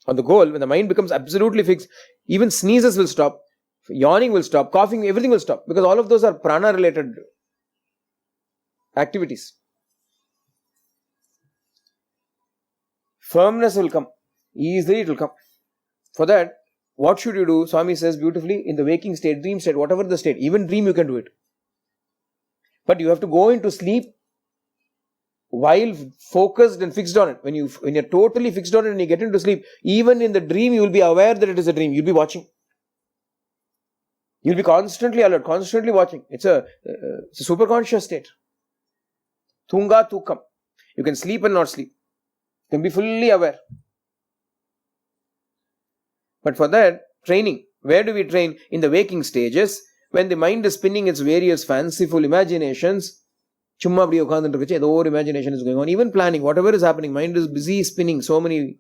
on the goal. When the mind becomes absolutely fixed, even sneezes will stop, yawning will stop, coughing, everything will stop, because all of those are prana related activities. Firmness will come. Easily it will come. For that, what should you do? Swami says beautifully, in the waking state, dream state, whatever the state, even dream you can do it. But you have to go into sleep while focused and fixed on it. When you're totally fixed on it and you get into sleep, even in the dream you will be aware that it is a dream. You'll be watching. You'll be constantly alert, constantly watching. It's a super conscious state. Tunga tukam. You can sleep and not sleep. You can be fully aware. But for that, training. Where do we train? In the waking stages, when the mind is spinning its various fanciful imaginations. Chumma apdi ukandundirukku, edo or imagination is going on. Even planning, whatever is happening, mind is busy spinning so many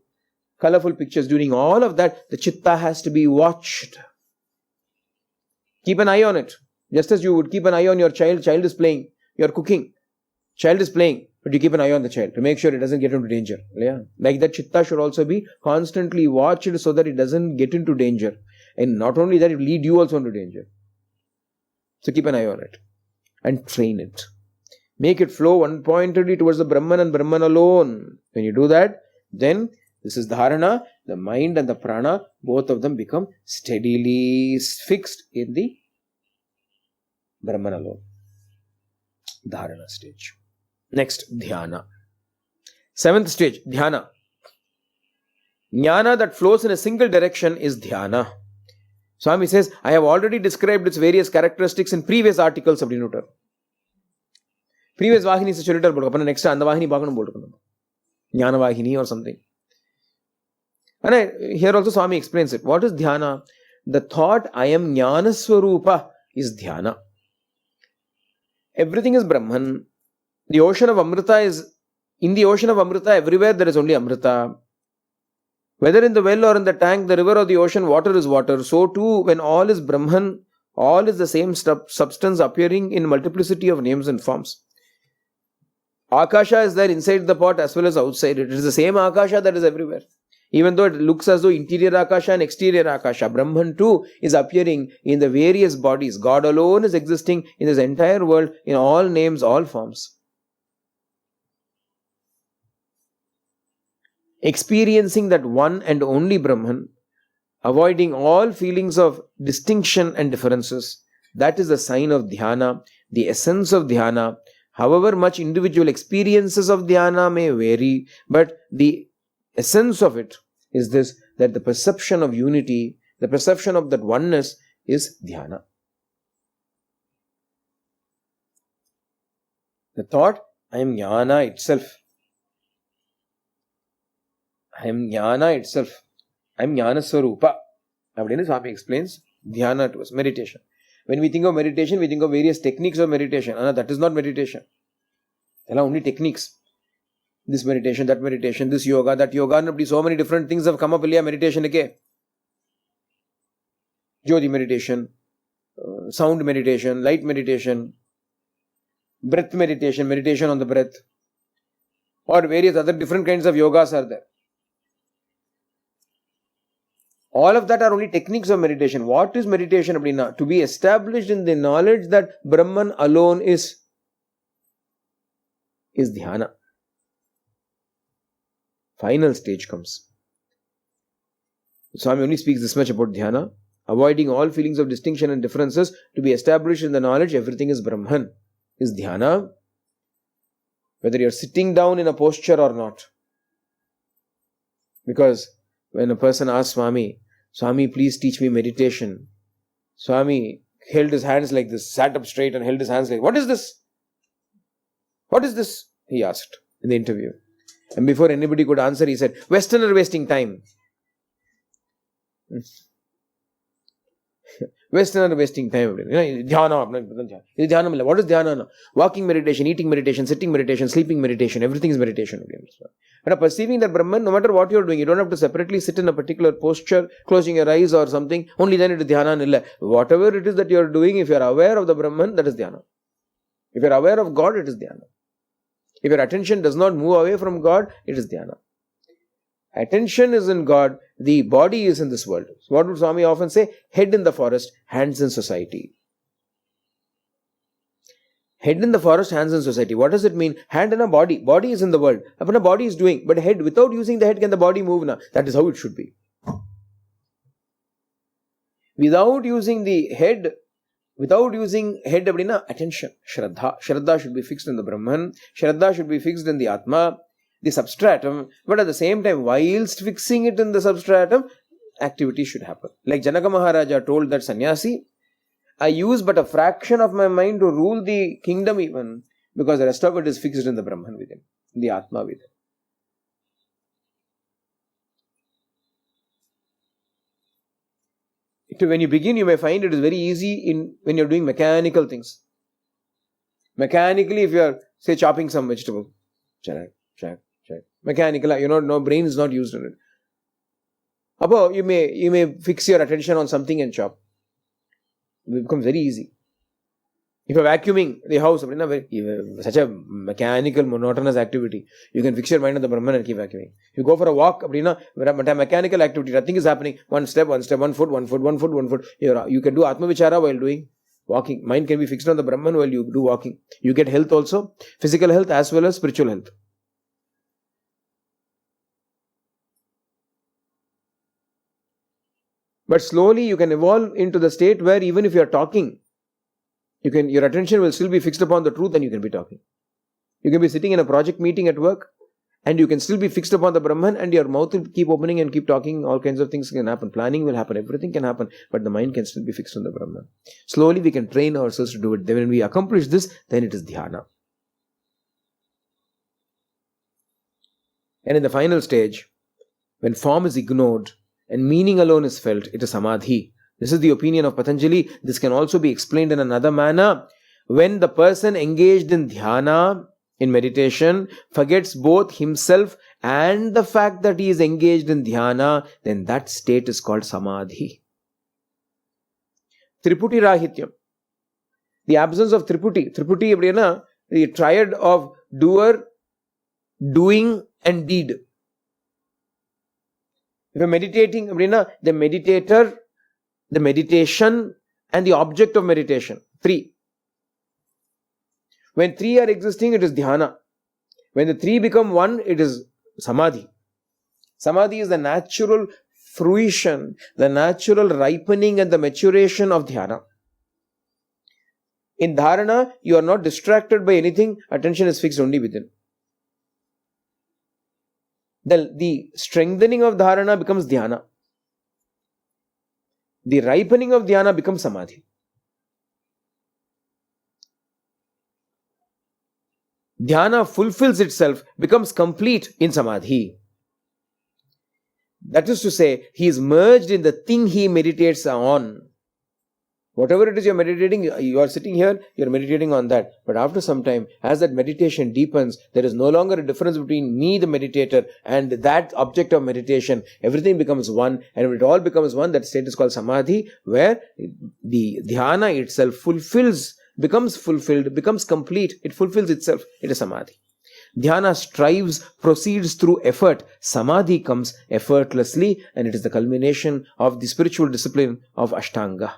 colorful pictures. During all of that, the chitta has to be watched. Keep an eye on it. Just as you would keep an eye on your child. Child is playing. You're cooking. Child is playing. But you keep an eye on the child to make sure it doesn't get into danger. Yeah. Like that, chitta should also be constantly watched so that it doesn't get into danger. And not only that, it will lead you also into danger. So keep an eye on it. and train it. Make it flow one-pointedly towards the Brahman and Brahman alone. When you do that, then this is dharana, the mind and the prana, both of them become steadily fixed in the Brahman alone. Dharana stage. Next, dhyana. 7th stage, dhyana. Jnana that flows in a single direction is dhyana. Swami says, I have already described its various characteristics in previous articles of the previous Vahini se sollitar podukku. Next and the Vahini baakanum podukku. Jnana Vahini or something. And here also Swami explains it. What is dhyana? The thought, I am Jnana Swarupa, is dhyana. Everything is Brahman. The ocean of Amrita is, in the ocean of Amrita, everywhere there is only Amrita. Whether in the well or in the tank, the river or the ocean, water is water. So too, when all is Brahman, all is the same substance appearing in multiplicity of names and forms. Akasha is there inside the pot as well as outside it. It is the same Akasha that is everywhere. Even though it looks as though interior Akasha and exterior Akasha, Brahman too is appearing in the various bodies. God alone is existing in this entire world in all names, all forms. Experiencing that one and only Brahman, avoiding all feelings of distinction and differences, that is the sign of dhyana, the essence of dhyana. However much individual experiences of dhyana may vary, but the essence of it is this, that the perception of unity, the perception of that oneness is dhyana. The thought, I am jnana itself. I am jnana itself. I am jnana swarupa. Now, Swami explains dhyana to us, meditation. When we think of meditation, we think of various techniques of meditation. That is not meditation. They are only techniques. This meditation, this yoga, that yoga. So many different things have come up in meditation. Jyoti meditation, sound meditation, light meditation, breath meditation, meditation on the breath, or various other different kinds of yogas are there. All of that are only techniques of meditation. What is meditation? To be established in the knowledge that Brahman alone is dhyana. Final stage comes. Swami only speaks this much about dhyana. Avoiding all feelings of distinction and differences, to be established in the knowledge everything is Brahman, is dhyana. Whether you are sitting down in a posture or not. Because when a person asks Swami, Swami, please teach me meditation. Swami held his hands like this, sat up straight and held his hands like, what is this? What is this? He asked in the interview. And before anybody could answer, he said, Westerner wasting time. Westerner wasting time. Dhyana. What is dhyana? Walking meditation, eating meditation, sitting meditation, sleeping meditation. Everything is meditation. And perceiving that Brahman, no matter what you are doing, you don't have to separately sit in a particular posture, closing your eyes or something. Only then it is dhyana. Whatever it is that you are doing, if you are aware of the Brahman, that is dhyana. If you are aware of God, it is dhyana. If your attention does not move away from God, it is dhyana. Attention is in God, the body is in this world. So what would Swami often say? Head in the forest, hands in society. Head in the forest, hands in society. What does it mean? Hand in a body. Body is in the world. But a body is doing. But head, without using the head, can the body move now? That is how it should be. Without using the head, attention, Shraddha. Shraddha should be fixed in the Brahman. Shraddha should be fixed in the Atma, the substratum. But at the same time, whilst fixing it in the substratum, activity should happen. Like Janaka Maharaja told that sannyasi, I use but a fraction of my mind to rule the kingdom even, because the rest of it is fixed in the Brahman within, in the Atma within. When you begin, you may find it is very easy when you are doing mechanical things. Mechanically, if you are, say, chopping some vegetable, check. Mechanical, no brain is not used in it. Above, you may fix your attention on something and chop. It becomes very easy. If you are vacuuming the house, such a mechanical, monotonous activity, you can fix your mind on the Brahman and keep vacuuming. You go for a walk, mechanical activity, nothing is happening. One step, one foot. You can do Atma Vichara while doing. Walking. Mind can be fixed on the Brahman while you do walking. You get health also, physical health as well as spiritual health. But slowly you can evolve into the state where even if you are talking, your attention will still be fixed upon the truth and you can be talking. You can be sitting in a project meeting at work and you can still be fixed upon the Brahman and your mouth will keep opening and keep talking. All kinds of things can happen. Planning will happen. Everything can happen. But the mind can still be fixed on the Brahman. Slowly we can train ourselves to do it. Then when we accomplish this, then it is dhyana. And in the final stage, when form is ignored and meaning alone is felt, it is samadhi. This is the opinion of Patanjali. This can also be explained in another manner. When the person engaged in dhyana, in meditation, forgets both himself and the fact that he is engaged in dhyana, then that state is called samadhi. Triputi rahityam. The absence of triputi. Triputi appadina, the triad of doer, doing and deed. If you're meditating, the meditator, the meditation and the object of meditation. 3. When 3 are existing, it is dhyana. When the 3 become 1, it is samadhi. Samadhi is the natural fruition, the natural ripening and the maturation of dhyana. In dharana, you are not distracted by anything, attention is fixed only within. The strengthening of dharana becomes dhyana. The ripening of dhyana becomes samadhi. Dhyana fulfills itself, becomes complete in samadhi. That is to say, he is merged in the thing he meditates on. Whatever it is you are meditating, you are sitting here, you are meditating on that. But after some time, as that meditation deepens, there is no longer a difference between me, the meditator, and that object of meditation. Everything becomes one, and if it all becomes one, that state is called samadhi, where the dhyana itself becomes fulfilled, becomes complete, it fulfills itself, it is samadhi. Dhyana strives, proceeds through effort. Samadhi comes effortlessly, and it is the culmination of the spiritual discipline of Ashtanga.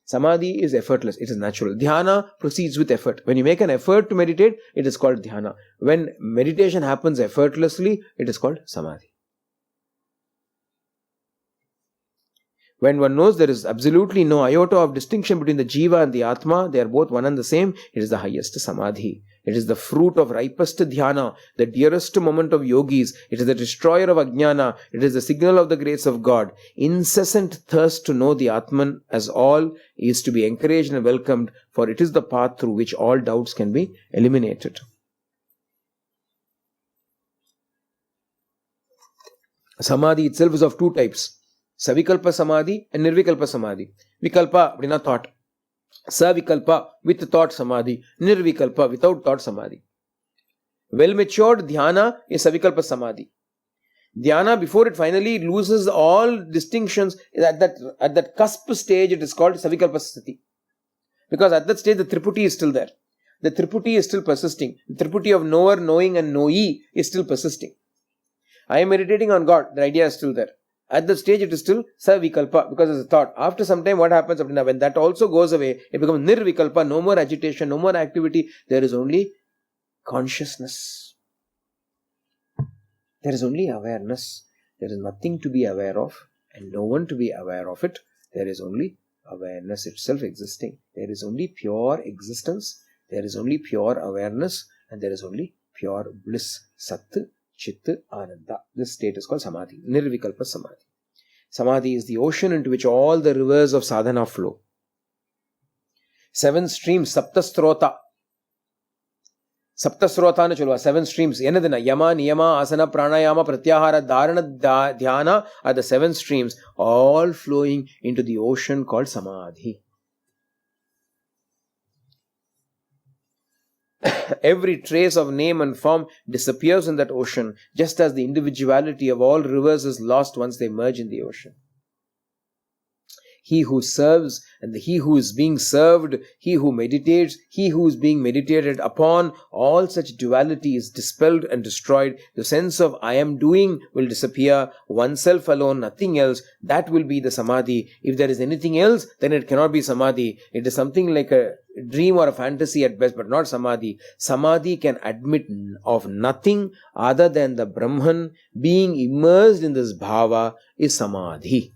Samadhi is effortless, it is natural. Dhyana proceeds with effort. When you make an effort to meditate, it is called dhyana. When meditation happens effortlessly, it is called samadhi. When one knows there is absolutely no iota of distinction between the jiva and the atma, they are both one and the same, it is the highest samadhi. It is the fruit of ripest dhyana, the dearest moment of yogis. It is the destroyer of ajnana. It is the signal of the grace of God. Incessant thirst to know the Atman as all is to be encouraged and welcomed, for it is the path through which all doubts can be eliminated. Samadhi itself is of 2 types. Savikalpa Samadhi and Nirvikalpa Samadhi. Vikalpa, appadina thought. Savikalpa, with thought Samadhi. Nirvikalpa, without thought Samadhi. Well matured dhyana is Savikalpa Samadhi. Dhyana, before it finally loses all distinctions, at that cusp stage, it is called Savikalpa Sthiti. Because at that stage, the Triputi is still there. The Triputi is still persisting. The Triputi of knower, knowing and knowee is still persisting. I am meditating on God, the idea is still there. At that stage, it is still Savikalpa, because it's a thought. After some time, what happens? When that also goes away, it becomes Nirvikalpa, no more agitation, no more activity. There is only consciousness. There is only awareness. There is nothing to be aware of and no one to be aware of it. There is only awareness itself existing. There is only pure existence. There is only pure awareness and there is only pure bliss. Sat, Chit, Ananda. This state is called Samadhi. Nirvikalpa Samadhi. Samadhi is the ocean into which all the rivers of sadhana flow. 7 streams, Saptasrota. Saptasrota na cholva, 7 streams. Yenadina, Yama, Niyama, Asana, Pranayama, Pratyahara, Dharana, Dhyana are the 7 streams, all flowing into the ocean called Samadhi. Every trace of name and form disappears in that ocean, just as the individuality of all rivers is lost once they merge in the ocean. he who serves and he who is being served, he who meditates, he who is being meditated upon, all such duality is dispelled and destroyed. The sense of I am doing will disappear. Oneself alone, nothing else. That will be the samadhi. If there is anything else, then it cannot be samadhi. It is something like a dream or a fantasy at best, but not samadhi. Samadhi can admit of nothing other than the Brahman. Being immersed in this bhava is samadhi.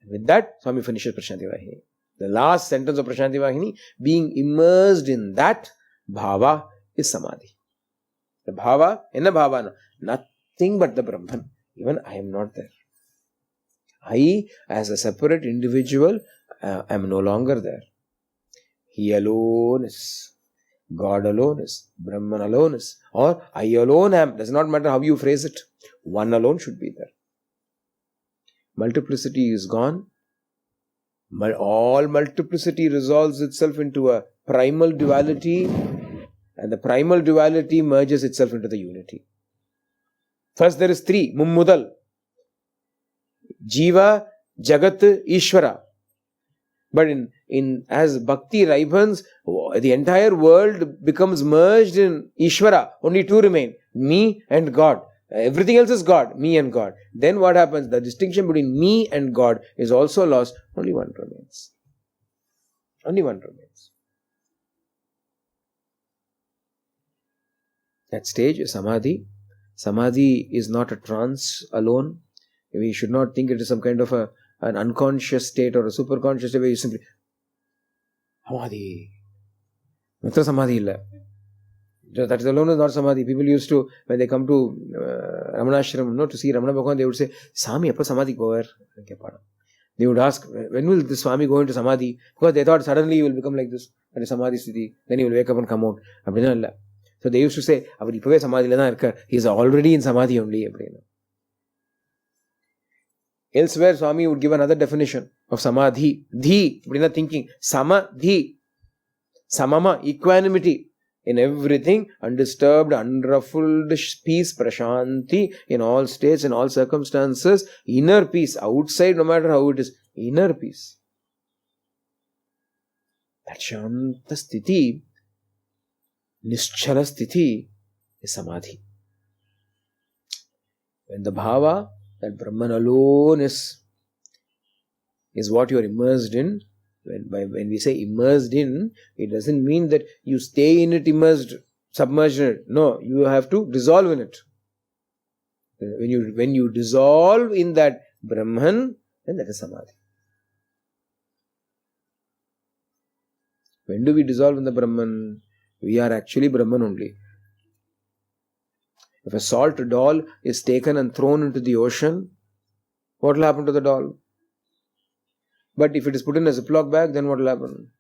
With that, Swami finishes Prashanti Vahini. The last sentence of Prashanti Vahini, being immersed in that bhava is samadhi. The bhava, in the bhava, nothing but the Brahman. Even I am not there. I, as a separate individual, am no longer there. He alone is. God alone is. Brahman alone is. Or I alone am. Does not matter how you phrase it. One alone should be there. Multiplicity is gone. All multiplicity resolves itself into a primal duality, and the primal duality merges itself into the unity. First there is three, Mummudal. Jiva, Jagat, Ishvara. But in as bhakti ripens, the entire world becomes merged in Ishvara. Only two remain, me and God. Everything else is God, me and God. Then what happens? The distinction between me and God is also lost. Only one remains. Only one remains. That stage is samadhi. Samadhi is not a trance alone. We should not think it is some kind of an unconscious state or a superconscious state where you simply samadhi. Matra samadhi illa. That alone is not samadhi. People used to, when they come to Ramanashram, to see Ramana Bhagavan, they would say, Swami, appa samadhi goer? They would ask, when will the Swami go into samadhi? Because they thought suddenly he will become like this, and samadhi sthiti, then he will wake up and come out. So they used to say, he is already in samadhi only. Elsewhere, Swami would give another definition of samadhi. Dhi, thinking. Samadhi. Samama, equanimity. In everything, undisturbed, unruffled peace, prashanti, in all states, in all circumstances, inner peace, outside, no matter how it is, inner peace. That shanta sthiti, nischala sthiti, is samadhi. When the bhava, that Brahman alone is what you are immersed in. When we say immersed in, it doesn't mean that you stay in it immersed, submerged in it. No, you have to dissolve in it. When you dissolve in that Brahman, then that is samadhi. When do we dissolve in the Brahman? We are actually Brahman only. If a salt doll is taken and thrown into the ocean, what will happen to the doll? But if it is put in a Ziploc bag, then what will happen?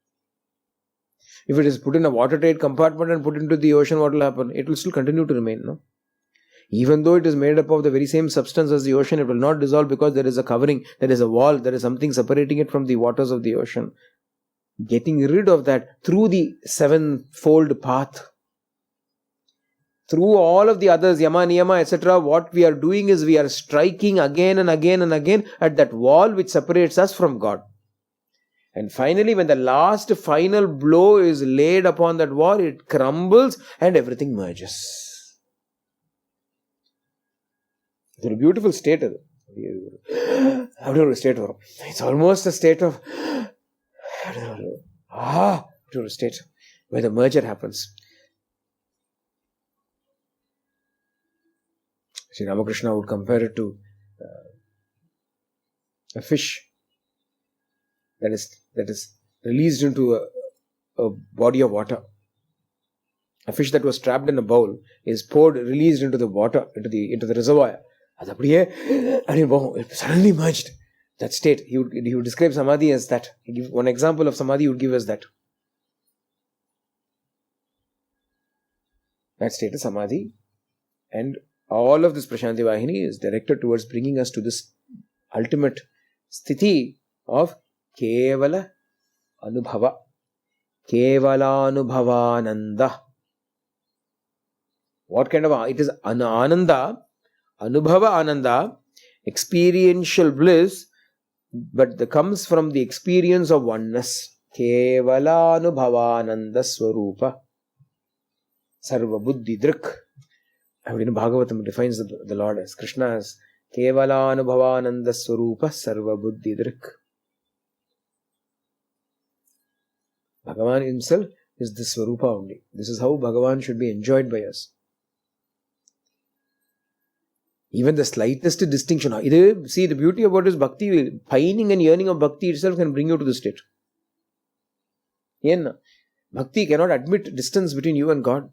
If it is put in a watertight compartment and put into the ocean, what will happen? It will still continue to remain, no? Even though it is made up of the very same substance as the ocean, it will not dissolve because there is a covering, there is a wall, there is something separating it from the waters of the ocean. Getting rid of that through the sevenfold path, through all of the others, yama, niyama, etc., what we are doing is we are striking again and again and again at that wall which separates us from God. And finally, when the last final blow is laid upon that wall, it crumbles and everything merges. It's a beautiful state. It's almost a state of state where the merger happens. Sri Ramakrishna would compare it to a fish that is released into a body of water. A fish that was trapped in a bowl is released into the water, into the reservoir. It suddenly merged. That state, he would describe samadhi as that. He give one example of samadhi he would give as that. That state is samadhi, and all of this Prashanti Vahini is directed towards bringing us to this ultimate sthiti of Kevala Anubhava. Kevala Anubhavananda. What kind of it is Ananda, Anubhava Ananda, experiential bliss, but that comes from the experience of oneness. Kevalanubhavananda Swarupa Sarva Buddhi Drik. Bhagavatam defines the Lord as Krishna as Kevalanubhavananda Swarupa Sarva Buddhi Drik. Bhagavan himself is the Swarupa only. This is how Bhagavan should be enjoyed by us. Even the slightest distinction. See, the beauty about this bhakti, pining and yearning of bhakti itself can bring you to the state. Bhakti cannot admit distance between you and God.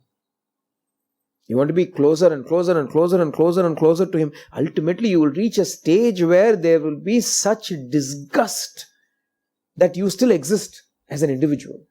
You want to be closer and closer and closer and closer and closer to Him. Ultimately, you will reach a stage where there will be such disgust that you still exist as an individual.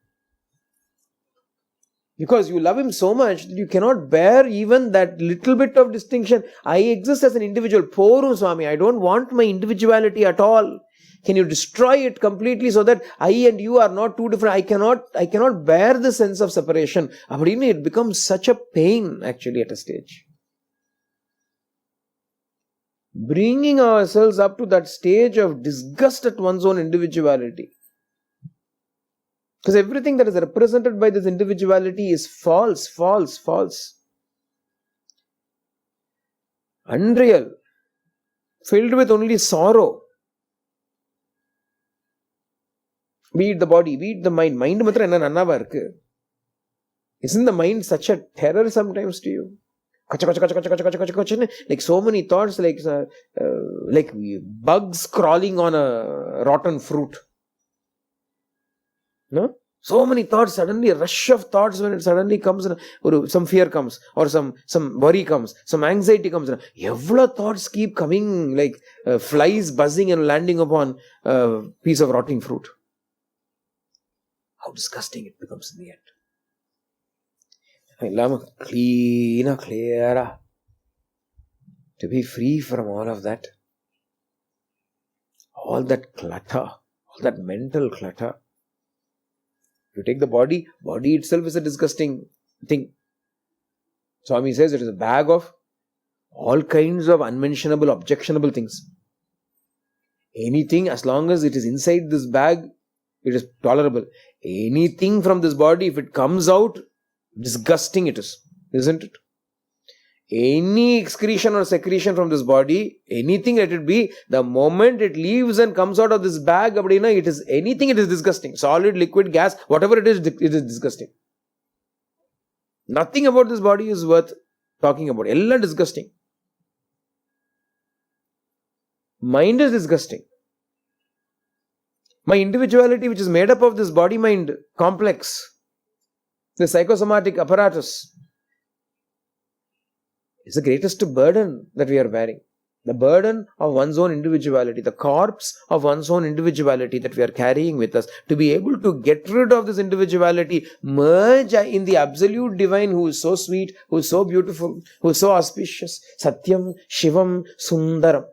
Because you love Him so much that you cannot bear even that little bit of distinction. I exist as an individual. Poru Swami, I don't want my individuality at all. Can you destroy it completely so that I and you are not two different? I cannot bear the sense of separation. It becomes such a pain actually at a stage. Bringing ourselves up to that stage of disgust at one's own individuality. Because everything that is represented by this individuality is false, false, false. Unreal. Filled with only sorrow. Be it the body, be it the mind. Mind matra enna nannava irukku. Isn't the mind such a terror sometimes to you? Like so many thoughts, like bugs crawling on a rotten fruit. No? So many thoughts, suddenly a rush of thoughts when it suddenly comes, or some fear comes, or some worry comes, some anxiety comes. Evla thoughts keep coming like flies buzzing and landing upon a piece of rotting fruit. How disgusting it becomes in the end. Clearer. To be free from all of that. All that clutter, all that mental clutter. You take the body itself is a disgusting thing. Swami says it is a bag of all kinds of unmentionable, objectionable things. Anything, as long as it is inside this bag, it is tolerable. Anything from this body, if it comes out, disgusting it is, isn't it? Any excretion or secretion from this body, anything let it be, the moment it leaves and comes out of this bag, it is anything, it is disgusting. Solid, liquid, gas, whatever it is disgusting. Nothing about this body is worth talking about. Ella disgusting. Mind is disgusting. My individuality, which is made up of this body-mind complex, the psychosomatic apparatus, is the greatest burden that we are bearing. The burden of one's own individuality, the corpse of one's own individuality that we are carrying with us. To be able to get rid of this individuality, merge in the absolute divine who is so sweet, who is so beautiful, who is so auspicious. Satyam, Shivam, Sundaram.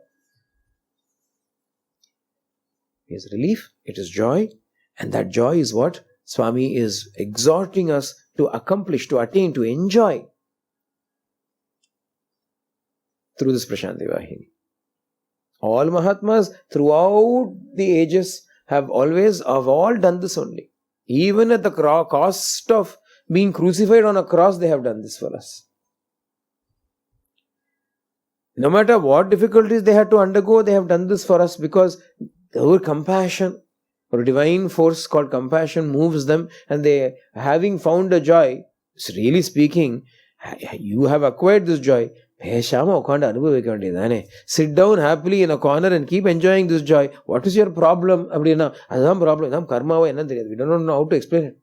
It is relief, it is joy, and that joy is what Swami is exhorting us to accomplish, to attain, to enjoy through this Prashanti Vahini. All Mahatmas throughout the ages have all done this only. Even at the cost of being crucified on a cross, they have done this for us. No matter what difficulties they had to undergo, they have done this for us because our compassion, or a divine force called compassion, moves them, and they, having found a joy, really speaking, you have acquired this joy. Sit down happily in a corner and keep enjoying this joy. What is your problem? That's problem. Karma. We don't know how to explain it.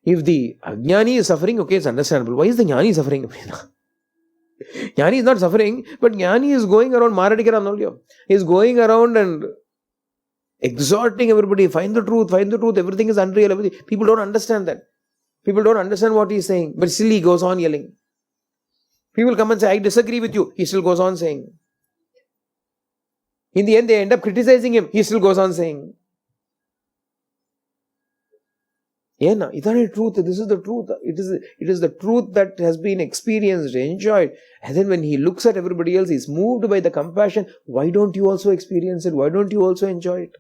If the Ajnani is suffering, okay, it's understandable. Why is the Jnani suffering? Jnani is not suffering, but Jnani is going around Maradikara. He is going around and exhorting everybody, find the truth, everything is unreal. People don't understand that. People don't understand what he is saying, but still he goes on yelling. People come and say, I disagree with you. He still goes on saying. In the end, they end up criticizing him. He still goes on saying. Yena, idane truth. This is the truth. It is the truth that has been experienced, enjoyed. And then when he looks at everybody else, he's moved by the compassion. Why don't you also experience it? Why don't you also enjoy it?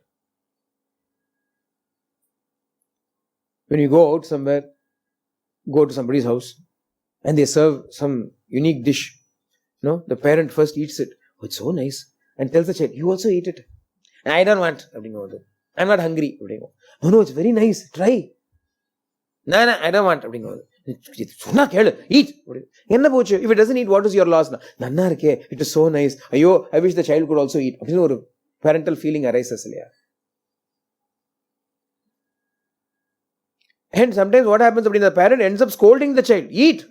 When you go out somewhere, go to somebody's house, and they serve some unique dish. No, the parent first eats it. Oh, it's so nice. And tells the child, you also eat it. I don't want. I'm not hungry. No, it's very nice. Try. No, I don't want. Eat. If it doesn't eat, what is your loss? It is so nice. I wish the child could also eat. Parental feeling arises. And sometimes what happens, the parent ends up scolding the child. Eat.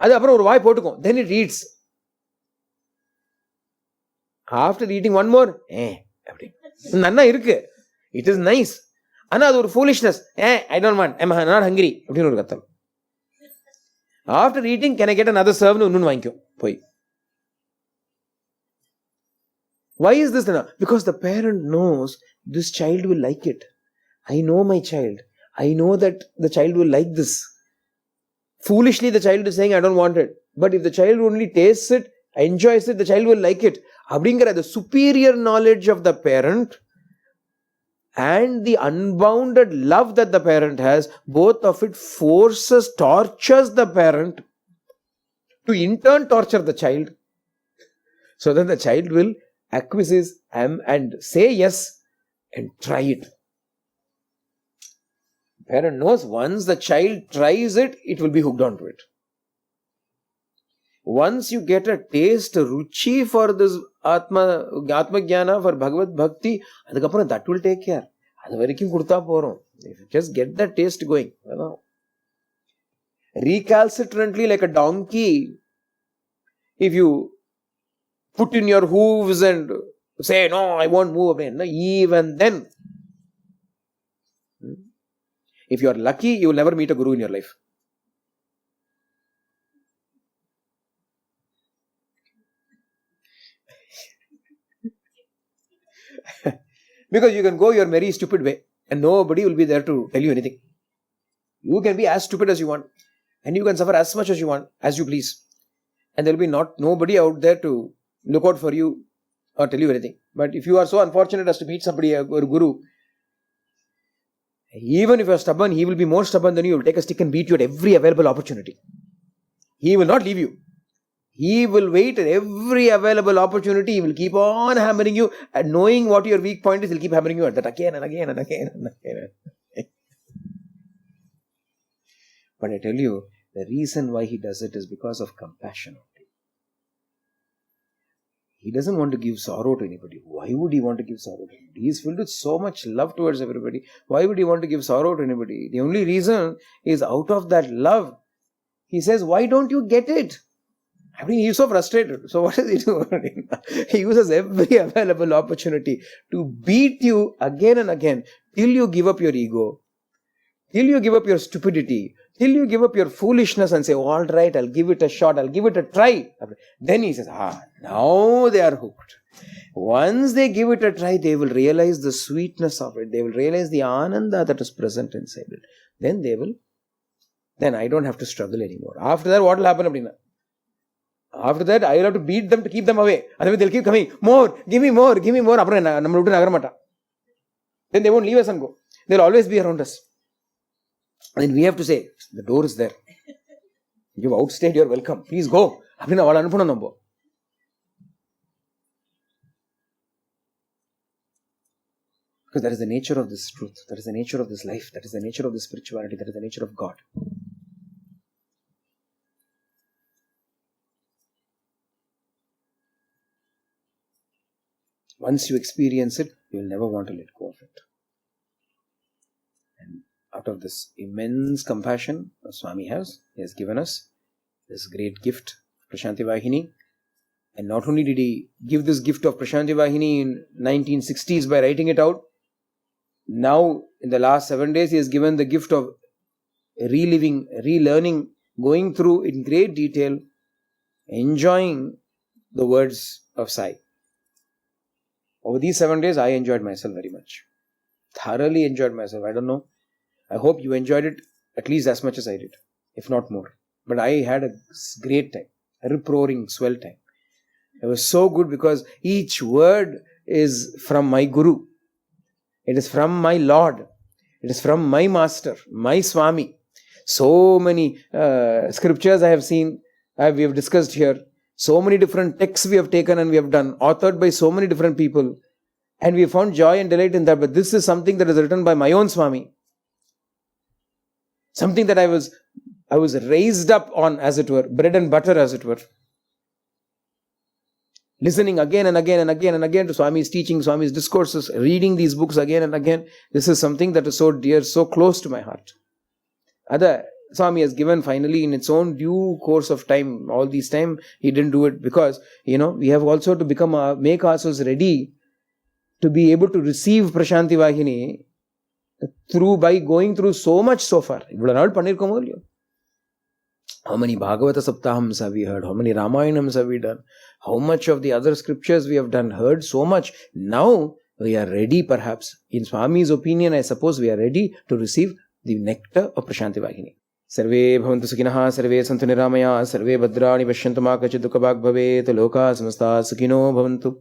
Then it eats. After eating one more, it is nice. Another foolishness. I don't want. I'm not hungry. After eating, can I get another serve? Why is this? Because the parent knows this child will like it. I know my child. I know that the child will like this. Foolishly, the child is saying, I don't want it. But if the child only tastes it, enjoys it, the child will like it. The superior knowledge of the parent and the unbounded love that the parent has, both of it tortures the parent to in turn torture the child. So that the child will acquiesce and say yes and try it. Parent knows once the child tries it, it will be hooked onto it. Once you get a taste, ruchi for this Atma Jnana, for Bhagavad Bhakti, that will take care. If you just get that taste going. Recalcitrantly, like a donkey, if you put in your hooves and say, no, I won't move, even then, if you are lucky, you will never meet a guru in your life. Because you can go your merry stupid way and nobody will be there to tell you anything. You can be as stupid as you want and you can suffer as much as you want, as you please. And there will be nobody out there to look out for you or tell you anything. But if you are so unfortunate as to meet somebody, a guru, even if you are stubborn, he will be more stubborn than you. He will take a stick and beat you at every available opportunity. He will not leave you. He will wait at every available opportunity. He will keep on hammering you, and knowing what your weak point is, he'll keep hammering you at that again and again and again and again. But I tell you, the reason why he does it is because of compassion. He doesn't want to give sorrow to anybody. Why would he want to give sorrow to anybody? He is filled with so much love towards everybody. Why would he want to give sorrow to anybody? The only reason is out of that love. He says, why don't you get it? I mean, he's so frustrated. So what does he do? He uses every available opportunity to beat you again and again till you give up your ego, till you give up your stupidity, till you give up your foolishness and say, all right, I'll give it a shot, I'll give it a try. Then he says, now they are hooked. Once they give it a try, they will realize the sweetness of it. They will realize the ananda that is present inside it. Then I don't have to struggle anymore. After that, what will happen? After that, I will have to beat them to keep them away. Otherwise, they'll keep coming. More, give me more, give me more. Then they won't leave us and go. They'll always be around us. And then we have to say, the door is there. You've outstayed your welcome. Please go. Because that is the nature of this truth. That is the nature of this life. That is the nature of this spirituality. That is the nature of God. Once you experience it, you will never want to let go of it. And out of this immense compassion Swami has, he has given us this great gift, Prashanti Vahini. And not only did he give this gift of Prashanti Vahini in 1960s by writing it out, now in the last 7 days he has given the gift of reliving, relearning, going through in great detail, enjoying the words of Sai. Over these 7 days, I enjoyed myself very much. thoroughly enjoyed myself. I don't know. I hope you enjoyed it at least as much as I did, if not more. But I had a great time, a rip-roaring, swell time. It was so good because each word is from my Guru. It is from my Lord. It is from my Master, my Swami. So many scriptures I have seen, we have discussed here. So many different texts we have taken and we have done, authored by so many different people. And we have found joy and delight in that. But this is something that is written by my own Swami. Something that I was raised up on, as it were, bread and butter, as it were. Listening again and again and again and again to Swami's teaching, Swami's discourses, reading these books again and again. This is something that is so dear, so close to my heart. Other Swami has given finally in its own due course of time. All this time he didn't do it because, we have also to make ourselves ready to be able to receive Prashanti Vahini by going through so much so far. How many Bhagavata Saptahams have we heard? How many Ramayanams have we done? How much of the other scriptures we have done, heard so much. Now we are ready, perhaps. In Swami's opinion, I suppose we are ready to receive the nectar of Prashanti Vahini. Sarve bhavantu sukinaha, sarve santu niramaya, sarve bhadrani pashyantu ma kachid dukhabhag bhavet, loka samasta sukino bhavantu,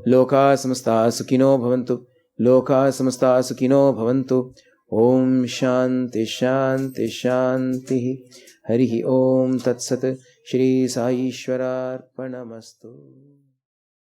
loka samasta sukino bhavantu, loka samasta sukino bhavantu. Om Shanti Shanti Shanti. Harihi Om Tat Sat. Shri Sai Ishwararpanamastu.